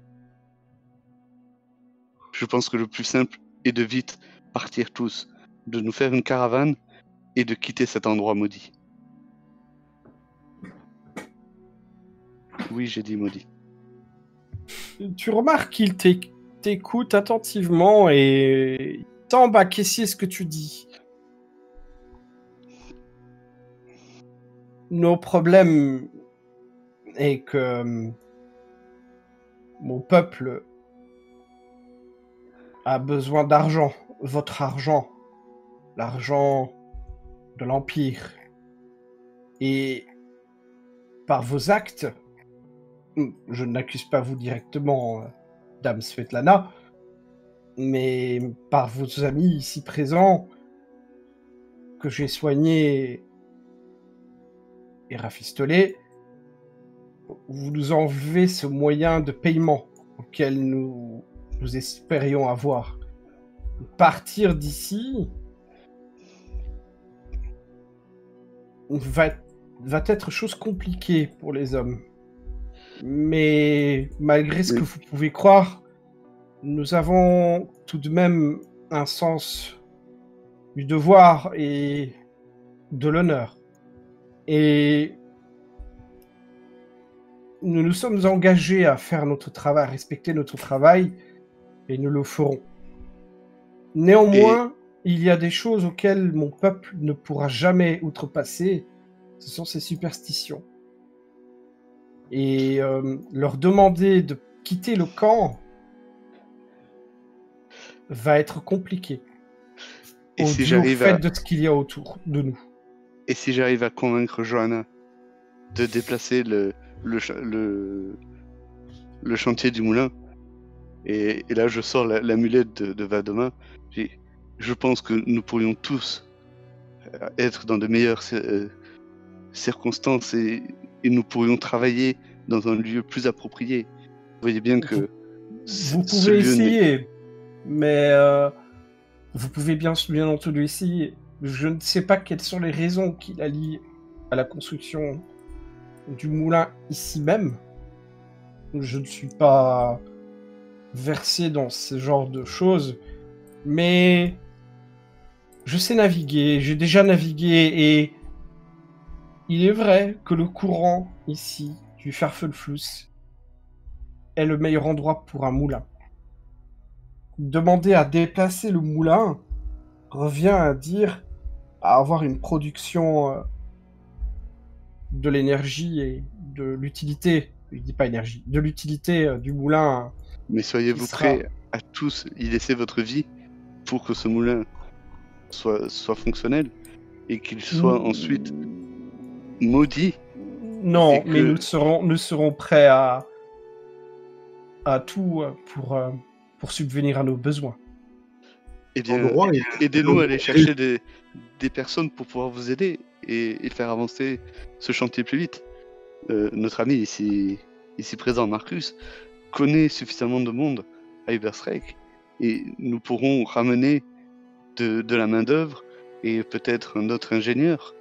Je pense que le plus simple est de vite partir tous, de nous faire une caravane et de quitter cet endroit maudit. Oui, j'ai dit maudit. Tu remarques qu'il t'écoute attentivement et il semble acquiescer ce que tu dis. Nos problèmes est que mon peuple a besoin d'argent, votre argent, l'argent de l'Empire. Et par vos actes, je n'accuse pas vous directement, Dame Svetlana, mais par vos amis ici présents que j'ai soignés et rafistolés, vous nous enlevez ce moyen de paiement auquel nous espérions avoir. Partir d'ici va être chose compliquée pour les hommes. Mais malgré ce que vous pouvez croire, nous avons tout de même un sens du devoir et de l'honneur. Et nous nous sommes engagés à faire notre travail, à respecter notre travail, et nous le ferons. Néanmoins, il y a des choses auxquelles mon peuple ne pourra jamais outrepasser. Ce sont ses superstitions. Et leur demander de quitter le camp va être compliqué. Et si j'arrive fait de ce qu'il y a autour de nous. Et si j'arrive à convaincre Johanna de déplacer le chantier du moulin, et là je sors l'amulette de Vadoma, je pense que nous pourrions tous être dans de meilleures circonstances et nous pourrions travailler dans un lieu plus approprié. Vous voyez bien que vous pouvez essayer, mais vous pouvez bien entendu essayer. Je ne sais pas quelles sont les raisons qui la lient à la construction du moulin ici même. Je ne suis pas versé dans ce genre de choses, mais je sais naviguer, j'ai déjà navigué, et il est vrai que le courant ici du Ferfelfluss est le meilleur endroit pour un moulin. Demander à déplacer le moulin revient à avoir une production de l'énergie et de l'utilité, je dis pas énergie, de l'utilité du moulin. Mais soyez-vous prêts à tous y laisser votre vie pour que ce moulin soit fonctionnel et qu'il soit ensuite maudit? Non, mais nous serons prêts à tout pour subvenir à nos besoins. Eh bien, aidez-nous à aller chercher des personnes pour pouvoir vous aider et faire avancer ce chantier plus vite. Notre ami ici ici présent, Marcus, connaît suffisamment de monde à Ubersreik, et nous pourrons ramener de la main-d'œuvre et peut-être un autre ingénieur.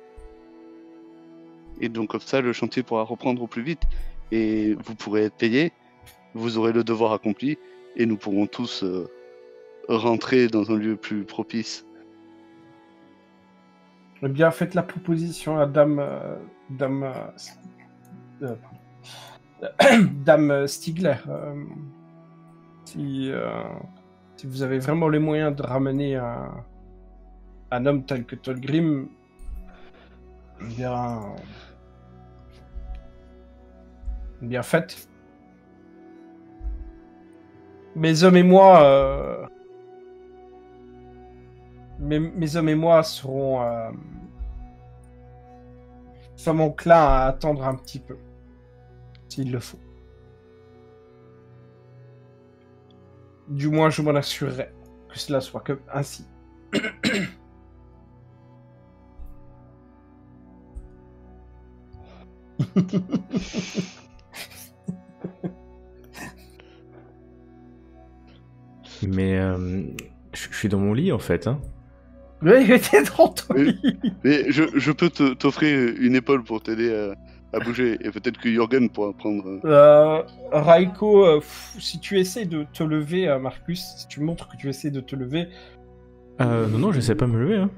Et donc comme ça, le chantier pourra reprendre au plus vite, et vous pourrez être payé, vous aurez le devoir accompli, et nous pourrons tous rentrer dans un lieu plus propice. Eh bien, faites la proposition à Dame Stigler. Si vous avez vraiment les moyens de ramener un homme tel que Tolgrim, bien fait. Mes hommes et moi seront enclins à attendre un petit peu, s'il le faut. Du moins, je m'en assurerai que cela soit ainsi. Mais je suis dans mon lit en fait. Hein. Oui, j'étais dans ton lit. Mais je peux t'offrir une épaule pour t'aider à bouger, et peut-être que Jürgen pourra prendre... Raiko, si tu essaies de te lever, Marcus, si tu montres que tu essaies de te lever... Non, j'essaie pas de me lever. Hein.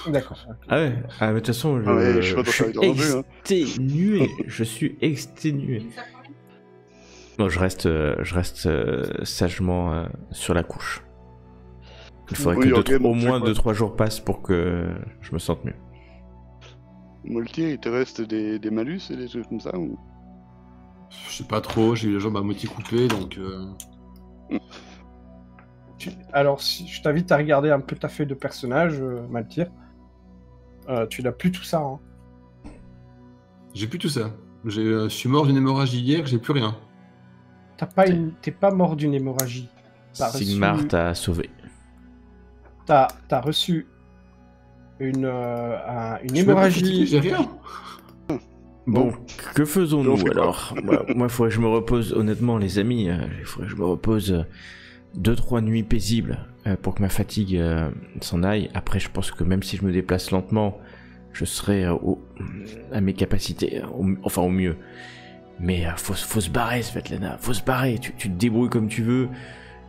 D'accord. Ah ouais, mais de toute façon, je suis exténué. Je suis exténué. Non, je reste sagement sur la couche. Il faudrait que au moins 2-3 jours passent pour que je me sente mieux. Moltier, il te reste des malus et des trucs comme ça ou... Je sais pas trop, j'ai eu les jambes à moitié coupées, donc... Alors, je t'invite à regarder un peu ta feuille de personnage, Maltyr. Tu n'as plus tout ça. Hein. J'ai plus tout ça. Je suis mort d'une hémorragie hier, j'ai plus rien. T'es pas mort d'une hémorragie. Sigmar t'a sauvé. T'as reçu une hémorragie. J'ai rien. Bon, que faisons-nous alors? Moi, il faudrait que je me repose, honnêtement, les amis. Il faudrait que je me repose 2-3 nuits paisibles pour que ma fatigue s'en aille. Après, je pense que même si je me déplace lentement, je serai à mes capacités, enfin au mieux. Mais faut se barrer, Svetlana, faut se barrer. Tu te débrouilles comme tu veux.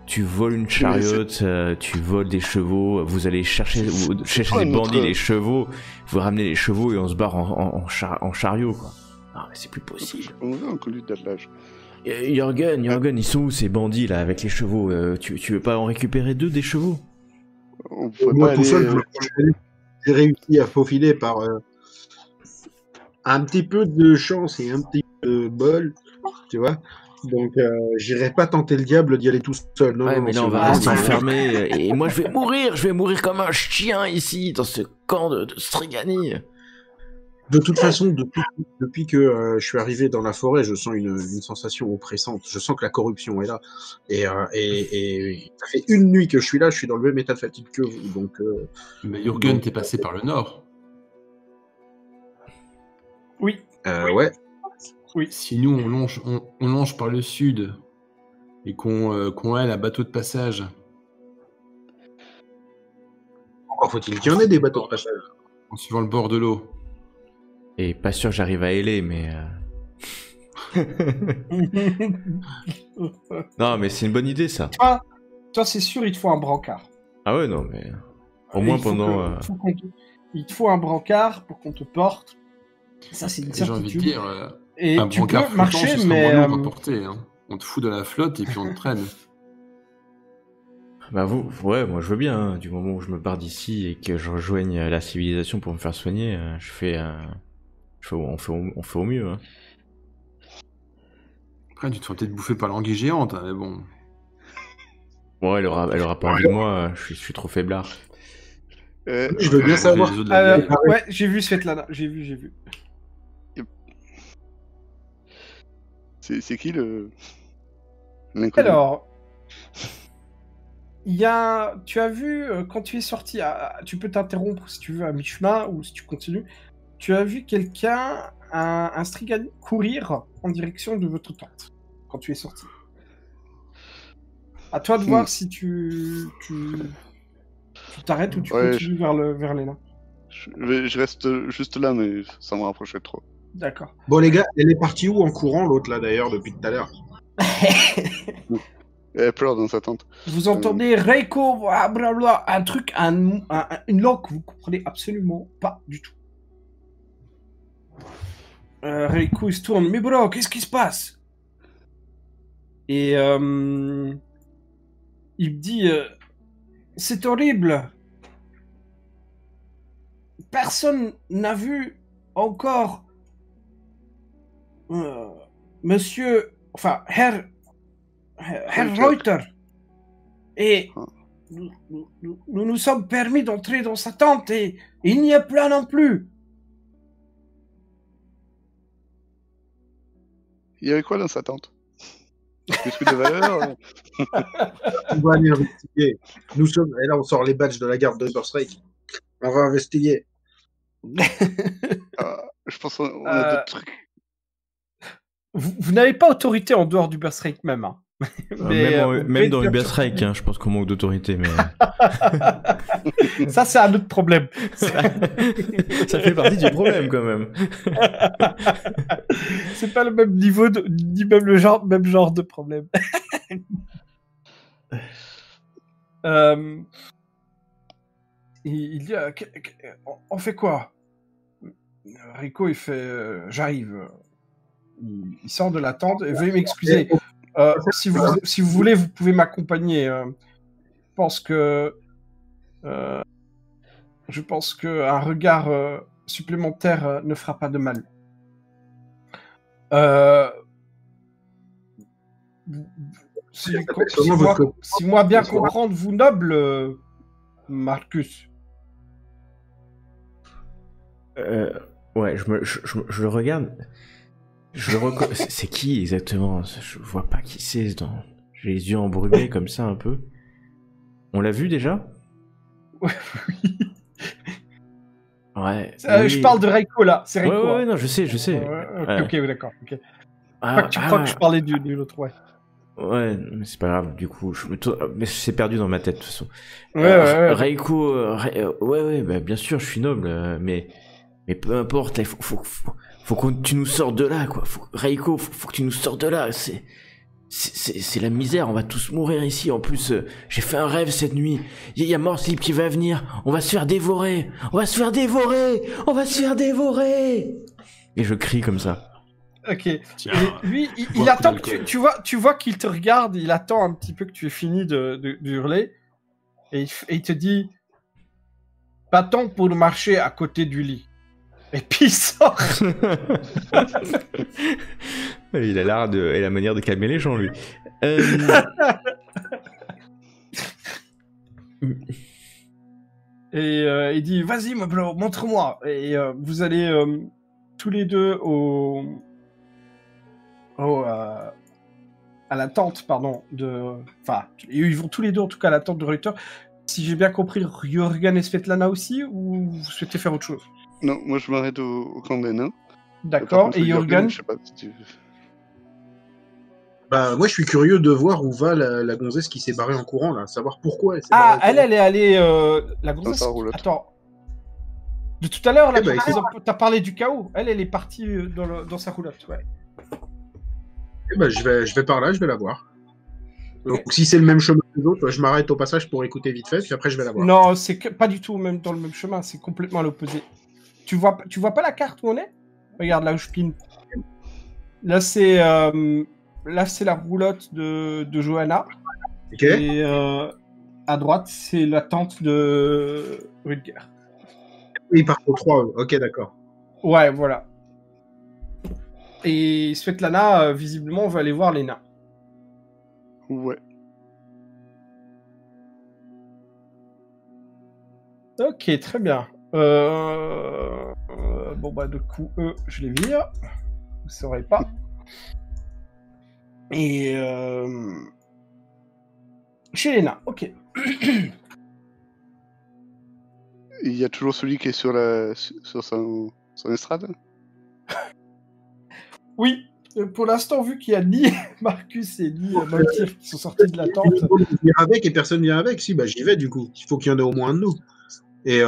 Tu voles une chariote, tu voles des chevaux, vous allez chercher des bandits, les chevaux, vous ramenez les chevaux et on se barre en chariot, quoi. Non, mais c'est plus possible. On veut un colis d'attelage. Jürgen, ils sont où ces bandits là avec les chevaux? Tu veux pas en récupérer 2 des chevaux? Moi tout seul, j'ai réussi à faufiler par un petit peu de chance et un petit peu de bol, tu vois. Donc, j'irai pas tenter le diable d'y aller tout seul. Non, ouais, mais là, on va rester enfermé. Et moi, je vais mourir comme un chien ici, dans ce camp de Strigani. De toute façon, depuis que je suis arrivé dans la forêt, je sens une sensation oppressante. Je sens que la corruption est là. Et ça fait une nuit que je suis là, je suis dans le même état de fatigue que vous. Donc, mais Jürgen, t'es passé par le nord. Oui. Ouais. Oui. Si nous, on longe par le sud et qu'on ait un bateau de passage. Encore faut-il qu'il y en ait des bateaux de passage. En suivant le bord de l'eau. Et pas sûr que j'arrive à ailer, mais... Non, mais c'est une bonne idée, ça. Toi, c'est sûr, il te faut un brancard. Ah ouais, non, mais... Au moins pendant... Il te faut un brancard pour qu'on te porte. Ça, c'est une certitude. J'ai envie de dire... Et tu peux marcher, mais... Porter, hein. On te fout de la flotte et puis on te traîne. Bah ouais, moi je veux bien, hein. Du moment où je me barre d'ici et que je rejoigne la civilisation pour me faire soigner, on fait au mieux. Hein. Après, tu te feras peut-être bouffer par l'anguille géante, hein, mais bon. Bon, elle aura pas envie de moi, je suis trop faiblard. Je veux bien savoir. Ouais, j'ai vu Svetlana, j'ai vu. C'est qui le... Alors, tu as vu, quand tu es sorti, tu peux t'interrompre si tu veux à mi-chemin ou si tu continues, tu as vu quelqu'un, un Strigani, courir en direction de votre tente quand tu es sorti. À toi de voir si tu t'arrêtes ou tu Ouais, continues vers les nains. je reste juste là, mais ça me rapprochait trop. D'accord. Bon, les gars, elle est partie où en courant, l'autre, là, d'ailleurs, depuis tout à l'heure? Elle pleure dans sa tente. Vous entendez Reiko, blablabla, un truc, une langue que vous comprenez absolument pas du tout. Reiko, il se tourne. Mais bro, qu'est-ce qui se passe? Et il me dit, c'est horrible. Personne n'a vu encore Monsieur, enfin, Herr Reuter. Et nous nous sommes permis d'entrer dans sa tente et il n'y a plus non plus. Il y avait quoi dans sa tente? Des trucs de valeur? On va aller investiguer. Nous sommes... Et là, on sort les badges de la garde de Burstrike. On va investiguer. Je pense qu'on a d'autres trucs. Vous n'avez pas autorité en dehors du Burstrike même. Hein. Même dans Uber Strike, hein, je pense qu'on manque d'autorité, mais... Ça, c'est un autre problème. ça fait partie du problème, quand même. C'est pas le même niveau, ni même le même genre de problème. Il dit, on fait quoi? Rico, il fait, j'arrive. Il sort de la tente et veuillez m'excuser. Si vous voulez, vous pouvez m'accompagner. Je pense qu'un regard supplémentaire ne fera pas de mal. Si moi bien comprendre, vous noble, Marcus. Ouais, je le regarde. C'est qui exactement? Je vois pas qui c'est. J'ai les yeux embrumés comme ça un peu. On l'a vu déjà? Oui. Ouais. Je parle de Reiko là. C'est Reiko. Ouais, non, je sais. Ok, d'accord. Okay. Pas que tu crois que je parlais du l'autre, ouais. Ouais, mais c'est pas grave, du coup, mais c'est perdu dans ma tête, de toute façon. Ouais. Reiko, ouais, bah, bien sûr, je suis noble, mais peu importe, il faut que tu nous sortes de là, quoi. Reiko, faut que tu nous sortes de là, c'est la misère, on va tous mourir ici. En plus, j'ai fait un rêve cette nuit. Il y a Morslip qui va venir. On va se faire dévorer. Et je crie comme ça. Ok. Tiens, et lui, il attend que tu vois qu'il te regarde. Il attend un petit peu que tu aies fini de hurler. Et il te dit, pas temps pour marcher à côté du lit. Et puis il sort. Il a l'art et la manière de calmer les gens, lui. Et il dit, vas-y, montre-moi. Et vous allez tous les deux à la tente, pardon, enfin, ils vont tous les deux en tout cas à la tente de Reuter. Si j'ai bien compris, Jürgen et Svetlana aussi, ou vous souhaitez faire autre chose? Non, moi je m'arrête au camp des nains. D'accord, et Jürgen? Je sais pas si tu... Bah, moi je suis curieux de voir où va la gonzesse qui s'est barrée en courant, là, savoir pourquoi elle s'est barrée. Ah, elle est allée... la gonzesse... Attends. De tout à l'heure, là, t'as parlé du chaos. Elle est partie dans sa roulotte, ouais. Bah, je vais par là, je vais la voir. Donc si c'est le même chemin que les autres, je m'arrête au passage pour écouter vite fait, puis après je vais la voir. Non, c'est pas du tout même dans le même chemin, c'est complètement à l'opposé. Tu vois pas la carte où on est? Regarde là où je pine. Là c'est la roulotte de Johanna. Ok. Et à droite c'est la tente de Rutger. Oui, par contre 3, ok, d'accord. Ouais, voilà. Et Svetlana, visiblement, on va aller voir les nains. Ouais. Ok, très bien. Bon, bah, du coup, eux, je les vire. Vous ne saurez pas. Et... chez les nains, ok. Il y a toujours celui qui est sur son estrade. Oui, pour l'instant, vu qu'il y a ni Marcus et ni Moltir qui sont sortis de la tente. Venir avec et personne vient avec. Si, bah j'y vais du coup. Il faut qu'il y en ait au moins un de nous. Et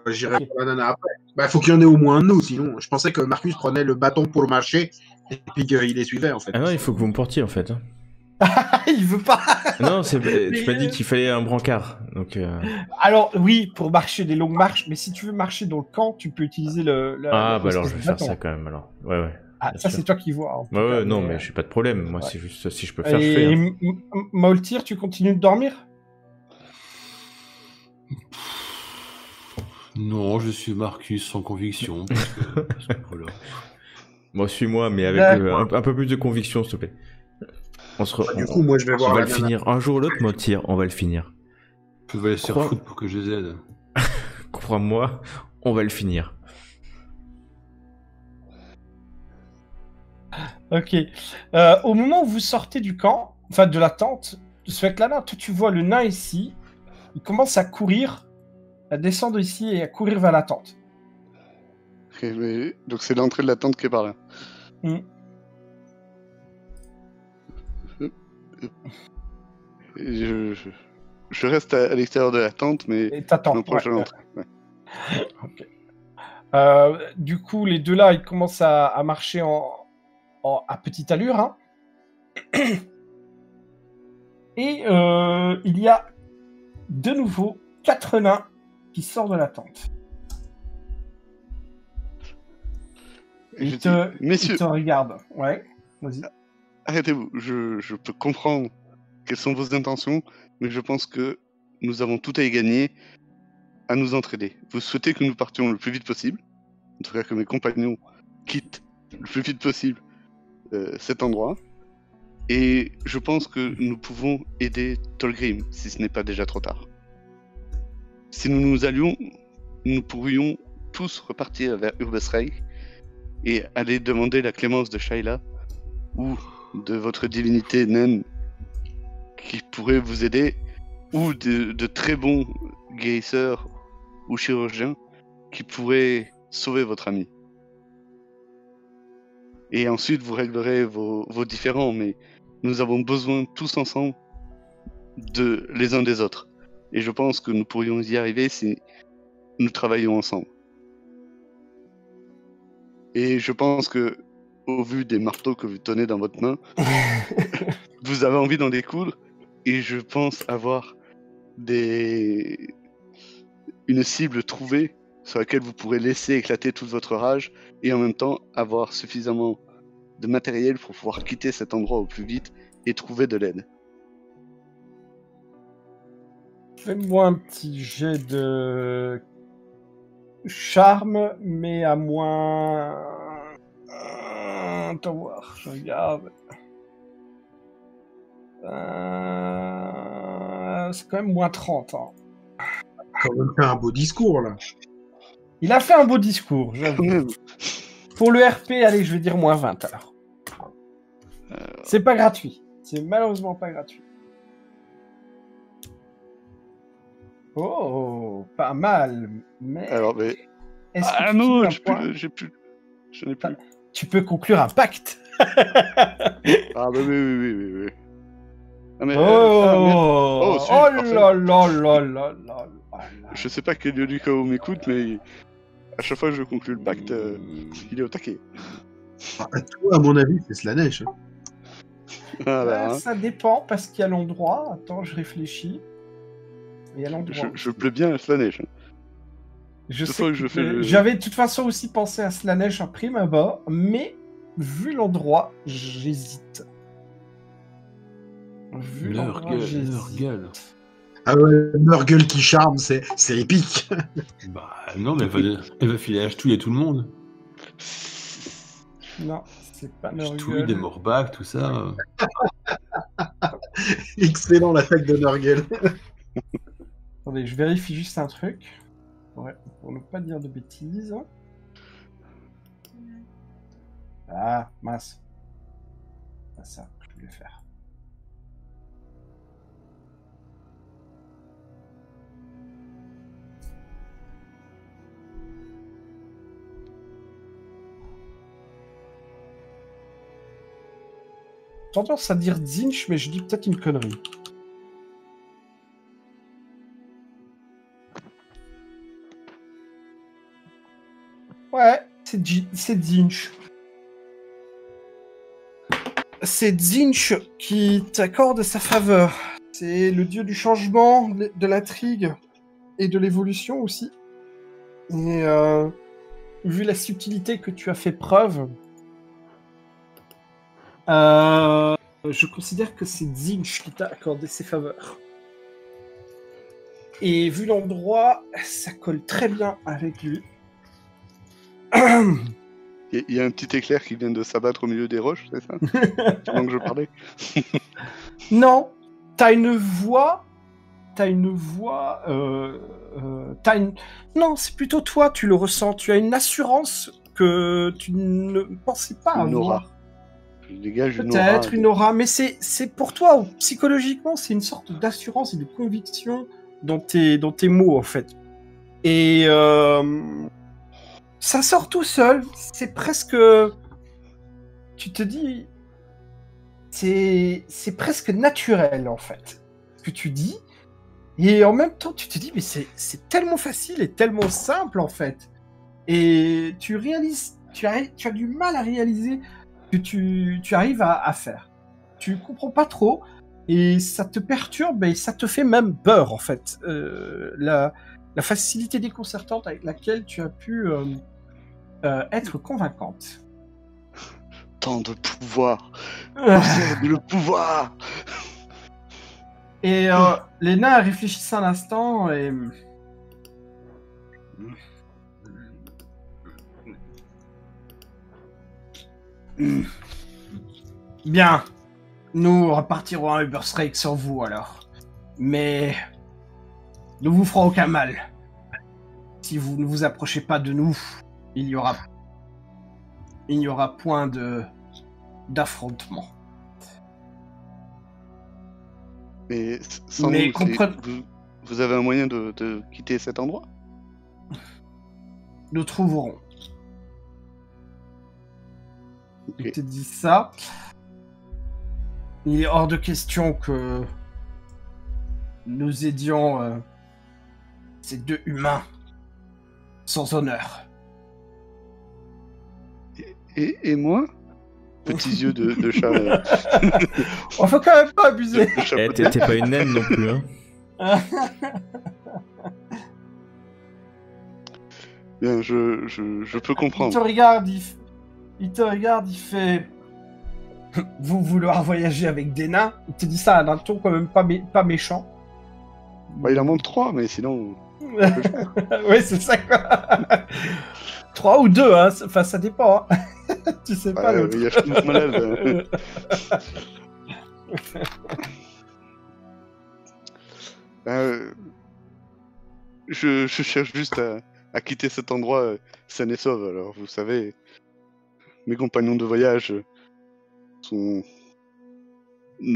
j'irai ok. pour la nana après. Bah, il faut qu'il y en ait au moins un de nous. Sinon, je pensais que Marcus prenait le bâton pour marcher et puis qu'il les suivait en fait. Ah non, il faut que vous me portiez en fait. Hein. Il veut pas. Non, tu m'as dit qu'il fallait un brancard. Donc, Alors oui, pour marcher des longues marches, mais si tu veux marcher dans le camp, tu peux utiliser bah l'espèce alors je de vais faire bâton. ça quand même alors. Ouais. Ah, bien ça sûr. c'est toi qui vois. En tout Ouais, cas, non, mais j'ai pas de problème. Moi, ouais. c'est juste si je peux faire, je Et fais. Hein. Moltir, tu continues de dormir? Non, je suis Marcus sans conviction. Parce que voilà. Bon, suis-moi, mais avec un peu plus de conviction, s'il te plaît. Du coup, moi je vais voir on va la le nana. finir. Un jour ou l'autre, Motir, on va le finir. Je vais laisser foutre pour que je les aide. Crois-moi, on va le finir. Ok. Au moment où vous sortez du camp, enfin de la tente, Svetlana, toi tu vois le nain ici, il commence à courir, à descendre ici et à courir vers la tente. Ok, mais... Donc c'est l'entrée de la tente qui est par là. Mm. Et je reste à l'extérieur de la tente, mais Et je t'attends. m'approche de l'entrée. Ouais. Ok. Du coup, les deux là, ils commencent à marcher à petite allure. Hein. Et il y a de nouveau 4 nains qui sortent de la tente. Je Ils dis, messieurs, te regardent. Ouais, vas-y. arrêtez-vous. Je peux comprendre quelles sont vos intentions, mais je pense que nous avons tout à y gagner à nous entraider. Vous souhaitez que nous partions le plus vite possible, en tout cas que mes compagnons quittent le plus vite possible cet endroit, et je pense que nous pouvons aider Tolgrim, si ce n'est pas déjà trop tard. Si nous nous allions, nous pourrions tous repartir vers Urbesreich et aller demander la clémence de Shaila ou de votre divinité naine qui pourrait vous aider, ou de très bons guérisseurs ou chirurgiens qui pourraient sauver votre ami. Et ensuite, vous réglerez vos différends, mais nous avons besoin tous ensemble les uns des autres. Et je pense que nous pourrions y arriver si nous travaillions ensemble. Et je pense que, au vu des marteaux que vous tenez dans votre main, vous avez envie d'en découdre, et je pense avoir une cible trouvée sur laquelle vous pourrez laisser éclater toute votre rage, et en même temps avoir suffisamment de matériel pour pouvoir quitter cet endroit au plus vite et trouver de l'aide. Fais-moi un petit jet de charme, mais à moins... Attends voir, je regarde. C'est quand même moins 30. Hein. Quand même fait un beau discours là. Il a fait un beau discours, j'avoue. Pour le RP, allez, je vais dire moins 20 alors. C'est pas gratuit. C'est malheureusement pas gratuit. Oh, pas mal. Mais. Alors, mais... Est-ce que Ah tu non, utilises un point je n'ai plus. Tu peux conclure un pacte. Ah bah oui. Ah, mais, Oh, si, oh parfait. là là là là là là. Je sais pas quel lieu du chaos m'écoute, mais à chaque fois que je conclue le pacte, il est au taquet. Toi, à mon avis, c'est Slanesh. Hein. Voilà, hein. Ça dépend parce qu'il y a l'endroit. Attends, je réfléchis. Il y a l'endroit. Je plais bien à Slanesh. Hein. Je Deux sais fois que que je fais le- J'avais de toute façon aussi pensé à Slanesh à prime abord, mais vu l'endroit, j'hésite. Vu l'endroit, j'hésite. Nurgle. Ah ouais, Nurgle qui charme, c'est épique. Bah non, mais elle va filer à tout le monde. Non, c'est pas Tweed et Nurgle. Morbach, tout ça. Excellent l'attaque de Nurgle. Attendez, je vérifie juste un truc. Ouais, pour ne pas dire de bêtises. Ah, mince. Pas ça que je voulais faire. tendance à dire Zinch, mais je dis peut-être une connerie. Ouais, c'est Zinch. C'est Zinch qui t'accorde sa faveur. C'est le dieu du changement, de l'intrigue et de l'évolution aussi. Et vu la subtilité que tu as fait preuve, je considère que c'est Zinch qui t'a accordé ses faveurs. Et vu l'endroit, ça colle très bien avec lui. Il y a un petit éclair qui vient de s'abattre au milieu des roches, c'est ça? Pendant que je parlais. Non, t'as une voix. Non, c'est plutôt toi, tu le ressens. Tu as une assurance que tu ne pensais pas Une avoir. aura. Je dégage une aura. Peut-être une aura, mais c'est pour toi, psychologiquement, c'est une sorte d'assurance et de conviction dans tes mots, en fait. Et ça sort tout seul. C'est presque... Tu te dis... C'est presque naturel, en fait, ce que tu dis. Et en même temps, tu te dis, mais c'est tellement facile et tellement simple, en fait. Et tu réalises... Tu as du mal à réaliser que tu arrives à faire. Tu comprends pas trop, et ça te perturbe, et ça te fait même peur, en fait. La facilité déconcertante avec laquelle tu as pu être convaincante. Tant de pouvoir. Possède le pouvoir. Et les nains réfléchissent un instant, et... Bien. Nous repartirons à Uberstrike sans vous, alors. Mais... ne vous fera aucun mal. Si vous ne vous approchez pas de nous, il n'y aura point d'affrontement. Mais sans Mais nous, vous avez un moyen de quitter cet endroit? Nous trouverons. Okay. Je te dis ça. Il est hors de question que nous aidions ces deux humains sans honneur. Et moi? Petits yeux de chat. On faut quand même pas abuser. T'es pas une naine non plus, hein. Bien, je peux Il comprendre. te regarde, il fait... Vous vouloir voyager avec des nains? Il te dit ça d'un ton quand même pas méchant. Bah, il en manque 3, mais sinon... Oui, c'est ça, quoi. 3 ou 2, hein. Enfin, ça dépend. Hein. Tu sais pas l'autre. Il y a Schnouf malade. Je cherche juste à quitter cet endroit sain et sauve. Alors, vous savez, mes compagnons de voyage ne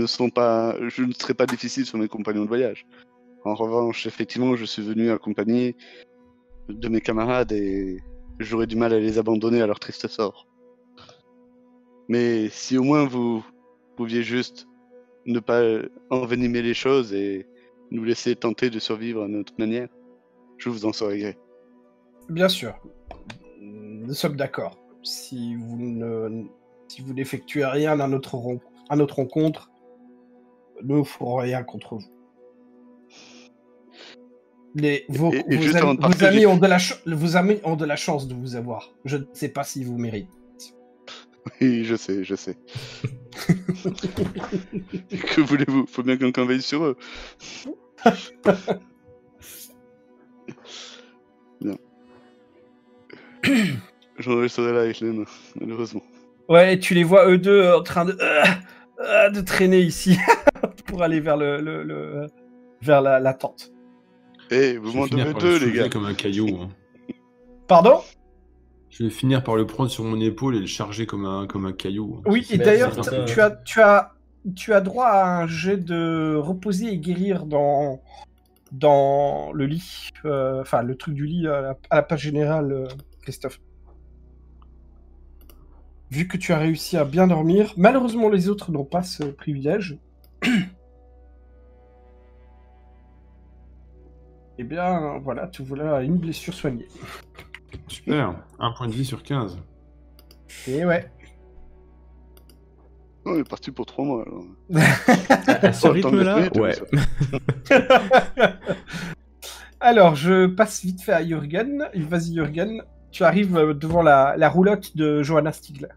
sont pas... Je ne serai pas difficile sur mes compagnons de voyage. En revanche, effectivement, je suis venu accompagner de mes camarades et j'aurais du mal à les abandonner à leur triste sort. Mais si au moins vous pouviez juste ne pas envenimer les choses et nous laisser tenter de survivre à notre manière, je vous en serais gré. Bien sûr. Nous sommes d'accord. Si vous n'effectuez rien à notre rencontre, nous ne ferons rien contre vous. Vos amis ont de la chance de vous avoir. Je ne sais pas si vous méritez. Oui, je sais. Que voulez-vous? Faut bien que quelqu'un veille sur eux. Bien. J'en resterai là avec les nains, malheureusement. Ouais, tu les vois eux deux en train de traîner ici pour aller vers vers la tente. Eh, vous m'en devez deux, les gars. Comme un caillou. Hein. Pardon? Je vais finir par le prendre sur mon épaule et le charger comme un caillou. Oui, et d'ailleurs, tu as droit à un jet de reposer et guérir dans le lit. Enfin, le truc du lit à la page générale, Christophe. vu que tu as réussi à bien dormir, malheureusement les autres n'ont pas ce privilège. Eh bien, voilà, tu voilà une blessure soignée. Super. 1 point de vie sur 15. Et ouais. On est parti pour 3 mois, alors. À ce Oh, le temps de rythme-là, nettoyer, ouais. Alors, je passe vite fait à Jürgen. Vas-y, Jürgen. Tu arrives devant la roulotte de Johanna Stigler.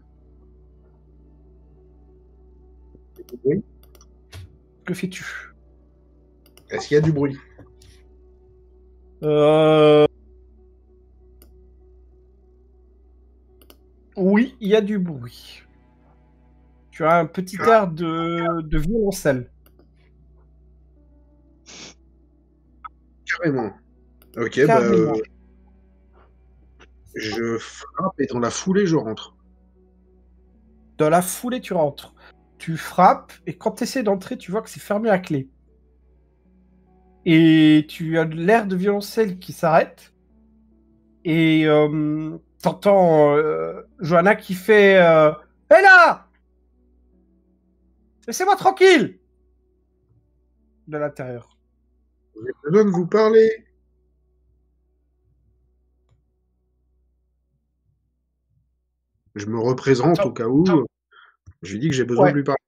Oui. Que fais-tu? Est-ce qu'il y a du bruit? Oui, il y a du bruit. Tu as un petit air de violoncelle. Carrément. Ok, Carrément. je frappe et dans la foulée, je rentre. Dans la foulée, tu rentres. Tu frappes, et quand tu essaies d'entrer, tu vois que c'est fermé à clé. Et tu as l'air de violoncelle qui s'arrête. Et t'entends Johanna qui fait hé là! Laissez-moi tranquille! De l'intérieur. J'ai besoin de vous parler. Je me représente au cas où. Je lui dis que j'ai besoin de lui parler.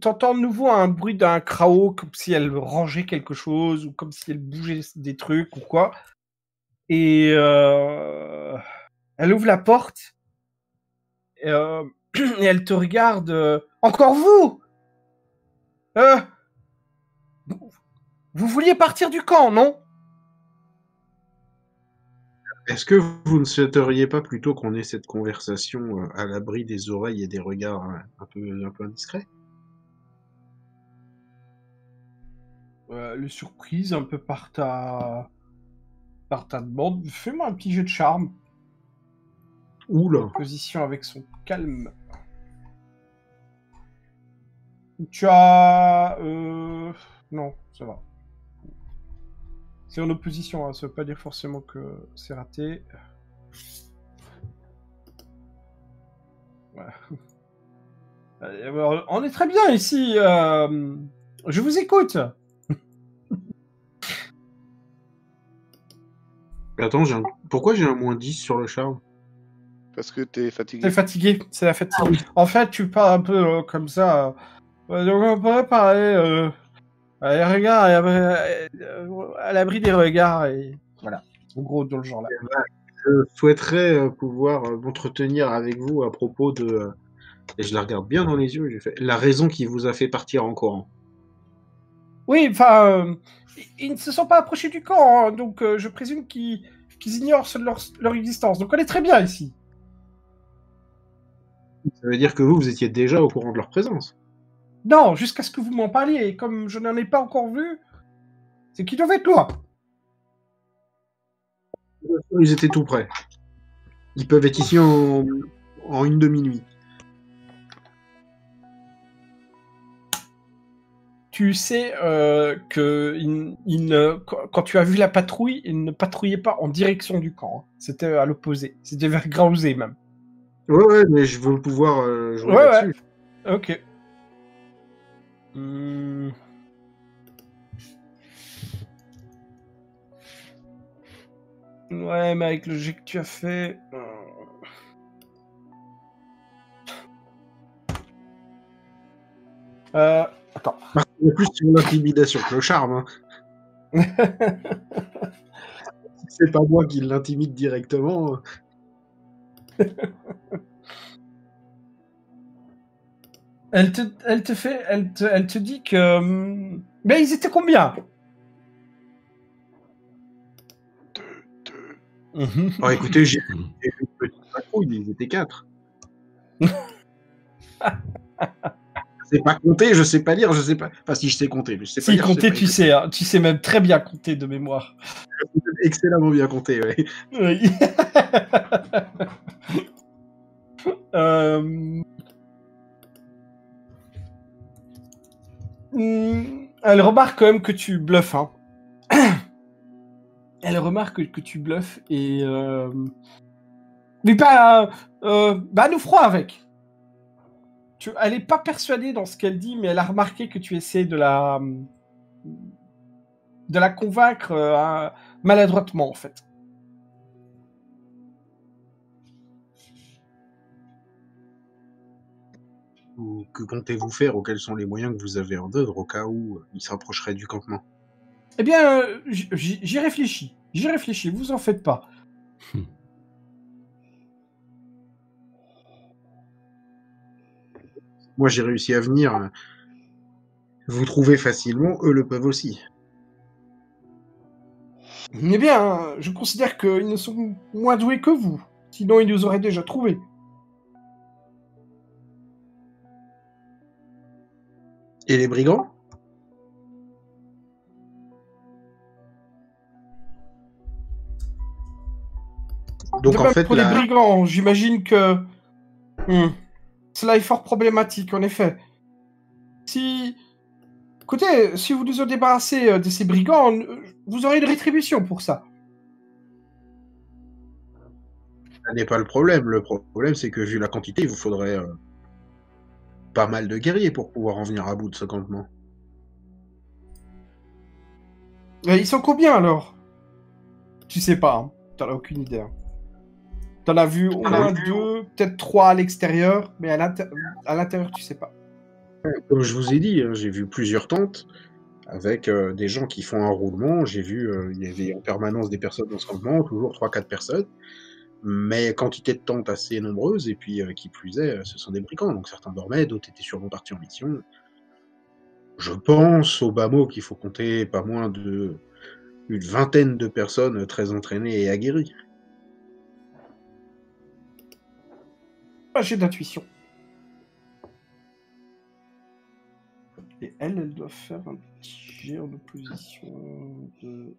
T'entends de nouveau un bruit d'un crao, comme si elle rangeait quelque chose, ou comme si elle bougeait des trucs, ou quoi. Et elle ouvre la porte, et elle te regarde. Encore vous! Vous vouliez partir du camp, non? Est-ce que vous ne souhaiteriez pas plutôt qu'on ait cette conversation à l'abri des oreilles et des regards un peu indiscrets? Le surprise un peu par ta demande. Fais-moi un petit jeu de charme. Oula. Position avec son calme. Tu as... Non, ça va. C'est en opposition, hein. Ça veut pas dire forcément que c'est raté. Ouais. On est très bien ici. Je vous écoute. Attends, pourquoi j'ai un moins 10 sur le charme? Parce que t'es fatigué. T'es fatigué, c'est la fatigue. En fait, tu pars un peu comme ça. Donc on pourrait parler à l'abri des regards et voilà. En gros, dans le genre là. Je souhaiterais pouvoir m'entretenir avec vous à propos de... et je la regarde bien dans les yeux, j'ai fait la raison qui vous a fait partir en courant. Oui, enfin, ils ne se sont pas approchés du camp, hein, donc je présume qu'ils ignorent leur existence. Donc on est très bien ici. Ça veut dire que vous étiez déjà au courant de leur présence. Non, jusqu'à ce que vous m'en parliez, et comme je n'en ai pas encore vu, c'est qu'ils doivent être loin. Ils étaient tout près. Ils peuvent être ici en une demi-nuit. Tu sais que quand tu as vu la patrouille, ils ne patrouillaient pas en direction du camp. Hein. C'était à l'opposé. C'était vers Grausé même. Ouais, mais je veux pouvoir jouer là-dessus. Ouais. Ok. Ouais, mais avec le jet que tu as fait... Attends. C'est plus sur l'intimidation que le charme. Hein. C'est pas moi qui l'intimide directement. Elle te dit que... Mais ils étaient combien? Deux. Oh, écoutez, j'ai une petite patrouille, ils étaient 4. Je sais pas compter, je sais pas lire, je sais pas... Enfin, si je sais compter, mais je sais pas Si lire. compter, tu sais, hein. Tu sais même très bien compter de mémoire. Excellemment bien compté, ouais. Oui. Elle remarque quand même que tu bluffes. Hein. Elle remarque que tu bluffes et... Mais pas... bah, nous froid avec. Elle n'est pas persuadée dans ce qu'elle dit, mais elle a remarqué que tu essaies de la convaincre maladroitement, en fait. Que comptez-vous faire ou quels sont les moyens que vous avez en œuvre au cas où il s'approcherait du campement? Eh bien, j'y réfléchis. J'y réfléchis, vous en faites pas. Moi, j'ai réussi à venir. Vous trouvez facilement, eux le peuvent aussi. Eh bien, je considère qu'ils ne sont moins doués que vous. Sinon, ils nous auraient déjà trouvés. Et les brigands? Donc en fait, pour les brigands, j'imagine que cela est fort problématique, en effet. Écoutez, si vous nous en débarrassez de ces brigands, vous aurez une rétribution pour ça. ça n'est pas le problème. Le problème, c'est que vu la quantité, il vous faudrait pas mal de guerriers pour pouvoir en venir à bout de ce campement. Ils sont combien alors? Tu sais pas, hein. T'en as aucune idée. Hein. T'en as vu au moins 2, peut-être 3 à l'extérieur, mais à l'intérieur, tu sais pas. Comme je vous ai dit, j'ai vu plusieurs tentes avec des gens qui font un roulement. J'ai vu, il y avait en permanence des personnes dans ce campement, toujours 3-4 personnes, mais quantité de tentes assez nombreuses, et puis qui plus est, ce sont des brigands, donc certains dormaient, d'autres étaient sûrement partis en mission. Je pense au bas mot qu'il faut compter pas moins de une vingtaine de personnes très entraînées et aguerries. J'ai d'intuition. Et elle doit faire un petit jet en opposition de...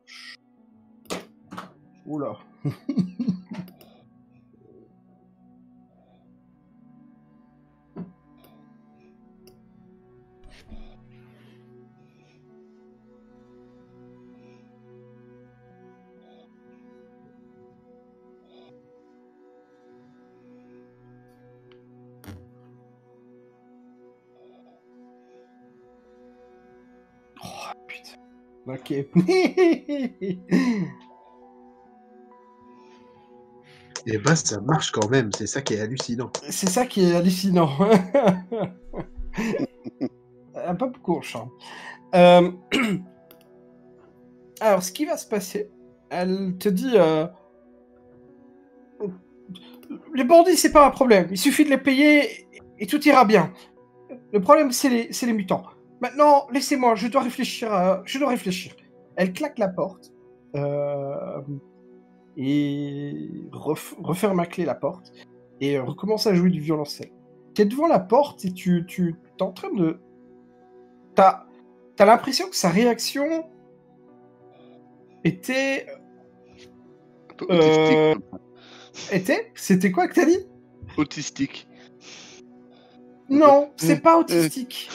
Oula. Ok. Et bah ça marche quand même, c'est ça qui est hallucinant. C'est ça qui est hallucinant. Un peu beaucoup, Charles. Alors, ce qui va se passer, elle te dit... Les bandits, c'est pas un problème. Il suffit de les payer et tout ira bien. Le problème, c'est les mutants. Maintenant, laissez-moi, je dois réfléchir. Elle claque la porte et referme à clé la porte et recommence à jouer du violoncelle. Tu es devant la porte et tu es en train de... T'as l'impression que sa réaction était... C'était quoi que t'as dit? Autistique. Non, c'est pas autistique.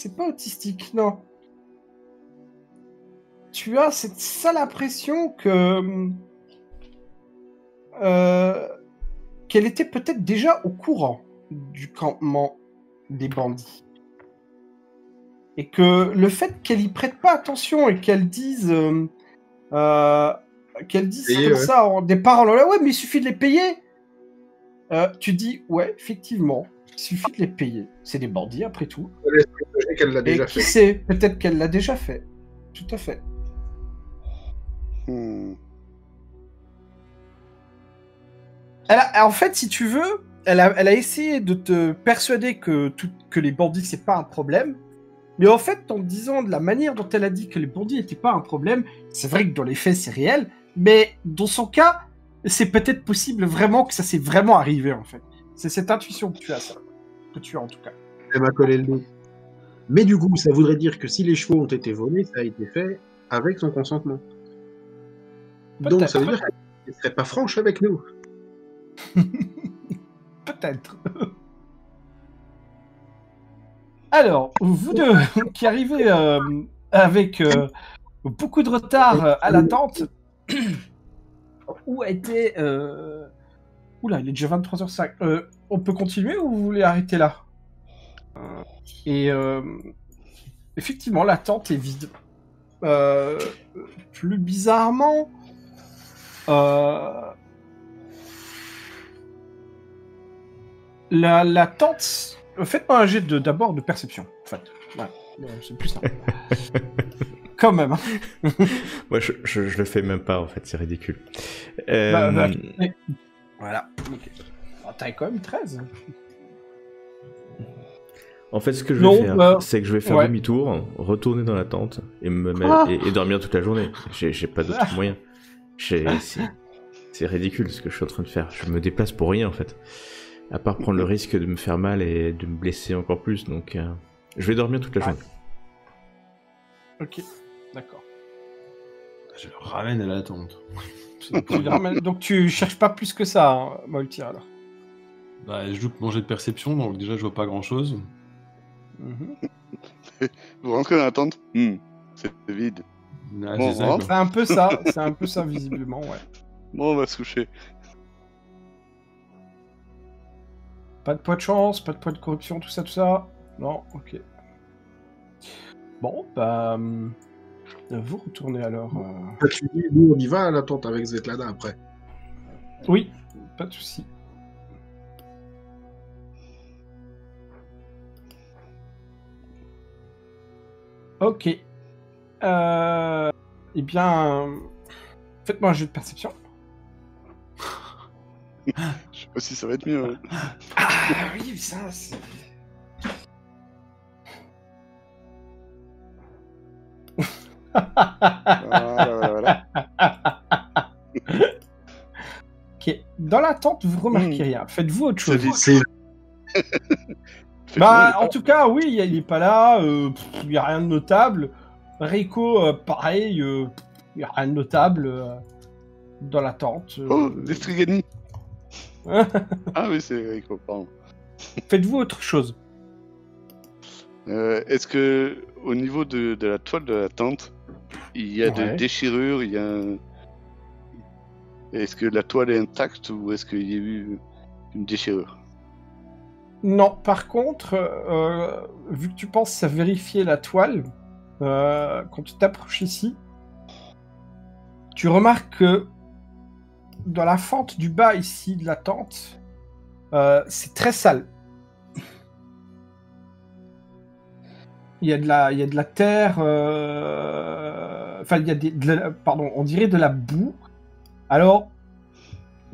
C'est pas autistique, non. Tu as cette sale impression que... qu'elle était peut-être déjà au courant du campement des bandits. Et que le fait qu'elle y prête pas attention et qu'elle dise... Payer, comme ça, en départ, ouais, mais il suffit de les payer. Tu dis, ouais, effectivement, il suffit de les payer. C'est des bandits, après tout. Qu'elle l'a déjà Et qui fait. sait, peut-être qu'elle l'a déjà fait. Tout à fait. En fait, si tu veux, elle a essayé de te persuader que les bandits, c'est pas un problème. Mais en fait, en disant de la manière dont elle a dit que les bandits n'étaient pas un problème, c'est vrai que dans les faits, c'est réel. Mais dans son cas, c'est peut-être possible vraiment que ça s'est vraiment arrivé, en fait. C'est cette intuition que tu as, ça. Que tu as, en tout cas. Elle m'a collé le dos. Mais du coup, ça voudrait dire que si les chevaux ont été volés, ça a été fait avec son consentement. Donc ça veut dire qu'elle ne serait pas franche avec nous. Peut-être. Alors, vous deux qui arrivez avec beaucoup de retard à l'attente, où a été... Oula, il est déjà 23h05. On peut continuer ou vous voulez arrêter là? Et effectivement, la tente est vide. Plus bizarrement, la tente... Faites-moi un jet d'abord de perception, en fait. Ouais, c'est plus simple. Quand même. Hein. Moi, je le fais même pas, en fait, c'est ridicule. Voilà. Okay. Oh, t'as quand même 13. En fait, ce que je vais faire, c'est que je vais faire demi-tour, retourner dans la tente et me mettre et dormir toute la journée. J'ai pas d'autre moyen. C'est ridicule ce que je suis en train de faire. Je me déplace pour rien, en fait. À part prendre le risque de me faire mal et de me blesser encore plus. Donc, je vais dormir toute la journée. Ok, d'accord. Je le ramène à la tente. Donc tu cherches pas plus que ça, hein, Moltir, alors. Bah, je joue que manger de perception, donc déjà je vois pas grand chose. Vous rentrez dans la tente, c'est vide. Ah, Bon, c'est un peu ça visiblement, ouais. Bon, on va se coucher. Pas de poids de chance, pas de poids de corruption, tout ça. Non, ok. Bon, bah... vous retournez alors... Tu dis, nous on y va à la tente avec Svetlana après. Oui, pas de souci. Ok. Eh bien... Faites-moi un jeu de perception. Je sais pas si ça va être mieux. Ah oui, ça, c'est... Voilà. Ok. Dans la tente, vous remarquez rien. Faites-vous autre chose. En tout cas, oui, il n'est pas là. Il n'y a rien de notable. Rico, pareil. Il n'y a rien de notable dans la tente. Oh, des Strigani. Ah oui, c'est Rico, pardon. Faites-vous autre chose. Est-ce que au niveau de la toile de la tente, il y a des déchirures, Est-ce que la toile est intacte ou est-ce qu'il y a eu une déchirure? Non, par contre, vu que tu penses à vérifier la toile, quand tu t'approches ici, tu remarques que dans la fente du bas ici de la tente, c'est très sale. Il y a de la terre, enfin il y a pardon, on dirait de la boue. Alors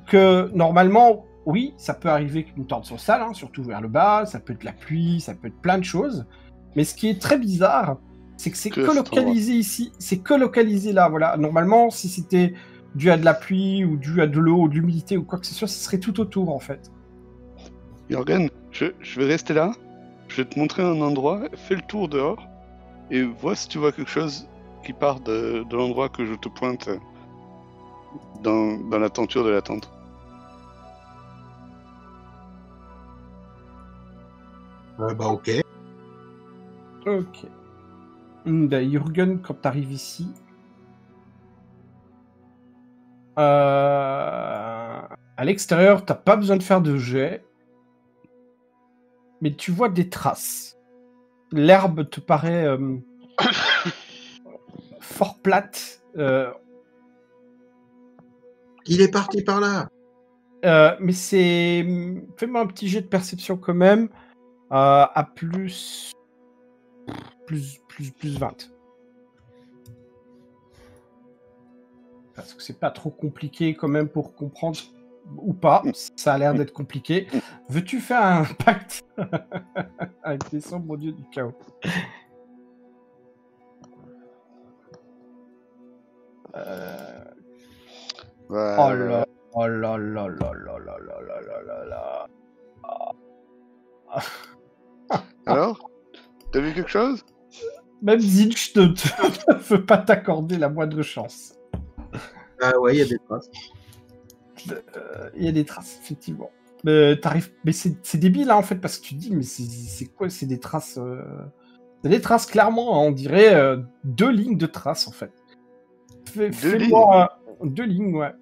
que normalement, oui, ça peut arriver qu'une tente soit sale, hein, surtout vers le bas, ça peut être la pluie, ça peut être plein de choses. Mais ce qui est très bizarre, c'est que c'est que localisé ici, c'est que localisé là, voilà. Normalement, si c'était dû à de la pluie ou dû à de l'eau ou de l'humidité ou quoi que ce soit, ce serait tout autour en fait. Jorgen, je vais rester là. Je vais te montrer un endroit, fais le tour dehors, et vois si tu vois quelque chose qui part de l'endroit que je te pointe dans la tenture de la tente. Ok. Ok. Jürgen, quand t'arrives ici... à l'extérieur, t'as pas besoin de faire de jet. Mais tu vois des traces. L'herbe te paraît fort plate. Il est parti par là. Mais c'est... Fais-moi un petit jet de perception quand même. À plus 20. Parce que c'est pas trop compliqué quand même pour comprendre ou pas. Ça a l'air d'être compliqué. Veux-tu faire un pacte avec les sombres dieux du chaos? Ouais, Oh là, oh là là là là là là là là là là. Alors, t'as vu quelque chose? Même Zinch ne veut pas t'accorder la moindre chance. Ah ouais, il y a des traces. Il y a des traces, effectivement. Mais c'est débile, hein, en fait, parce que tu te dis, mais c'est quoi? C'est des traces... C'est des traces, clairement, hein, on dirait 2 lignes de traces, en fait. Fais-moi... 2 lignes, ouais.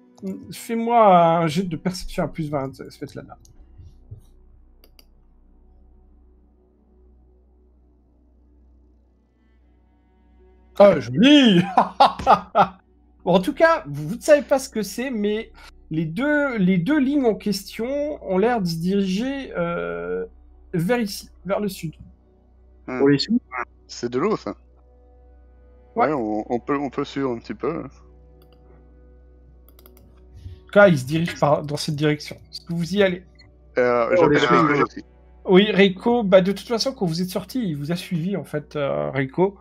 Fais-moi un jet de perception à plus 20, Svetlana. Oh, joli. Bon, en tout cas, vous ne savez pas ce que c'est, mais les deux lignes en question ont l'air de se diriger vers ici, vers le sud. Pour les sous. C'est de l'eau, ça. Ouais. Ouais, on peut suivre un petit peu. En tout cas, ils se dirigent dans cette direction. Est-ce que vous y allez? J'appelle les Rico suivre. aussi. Oui, Reiko, bah de toute façon, quand vous êtes sorti, il vous a suivi, en fait, Reiko.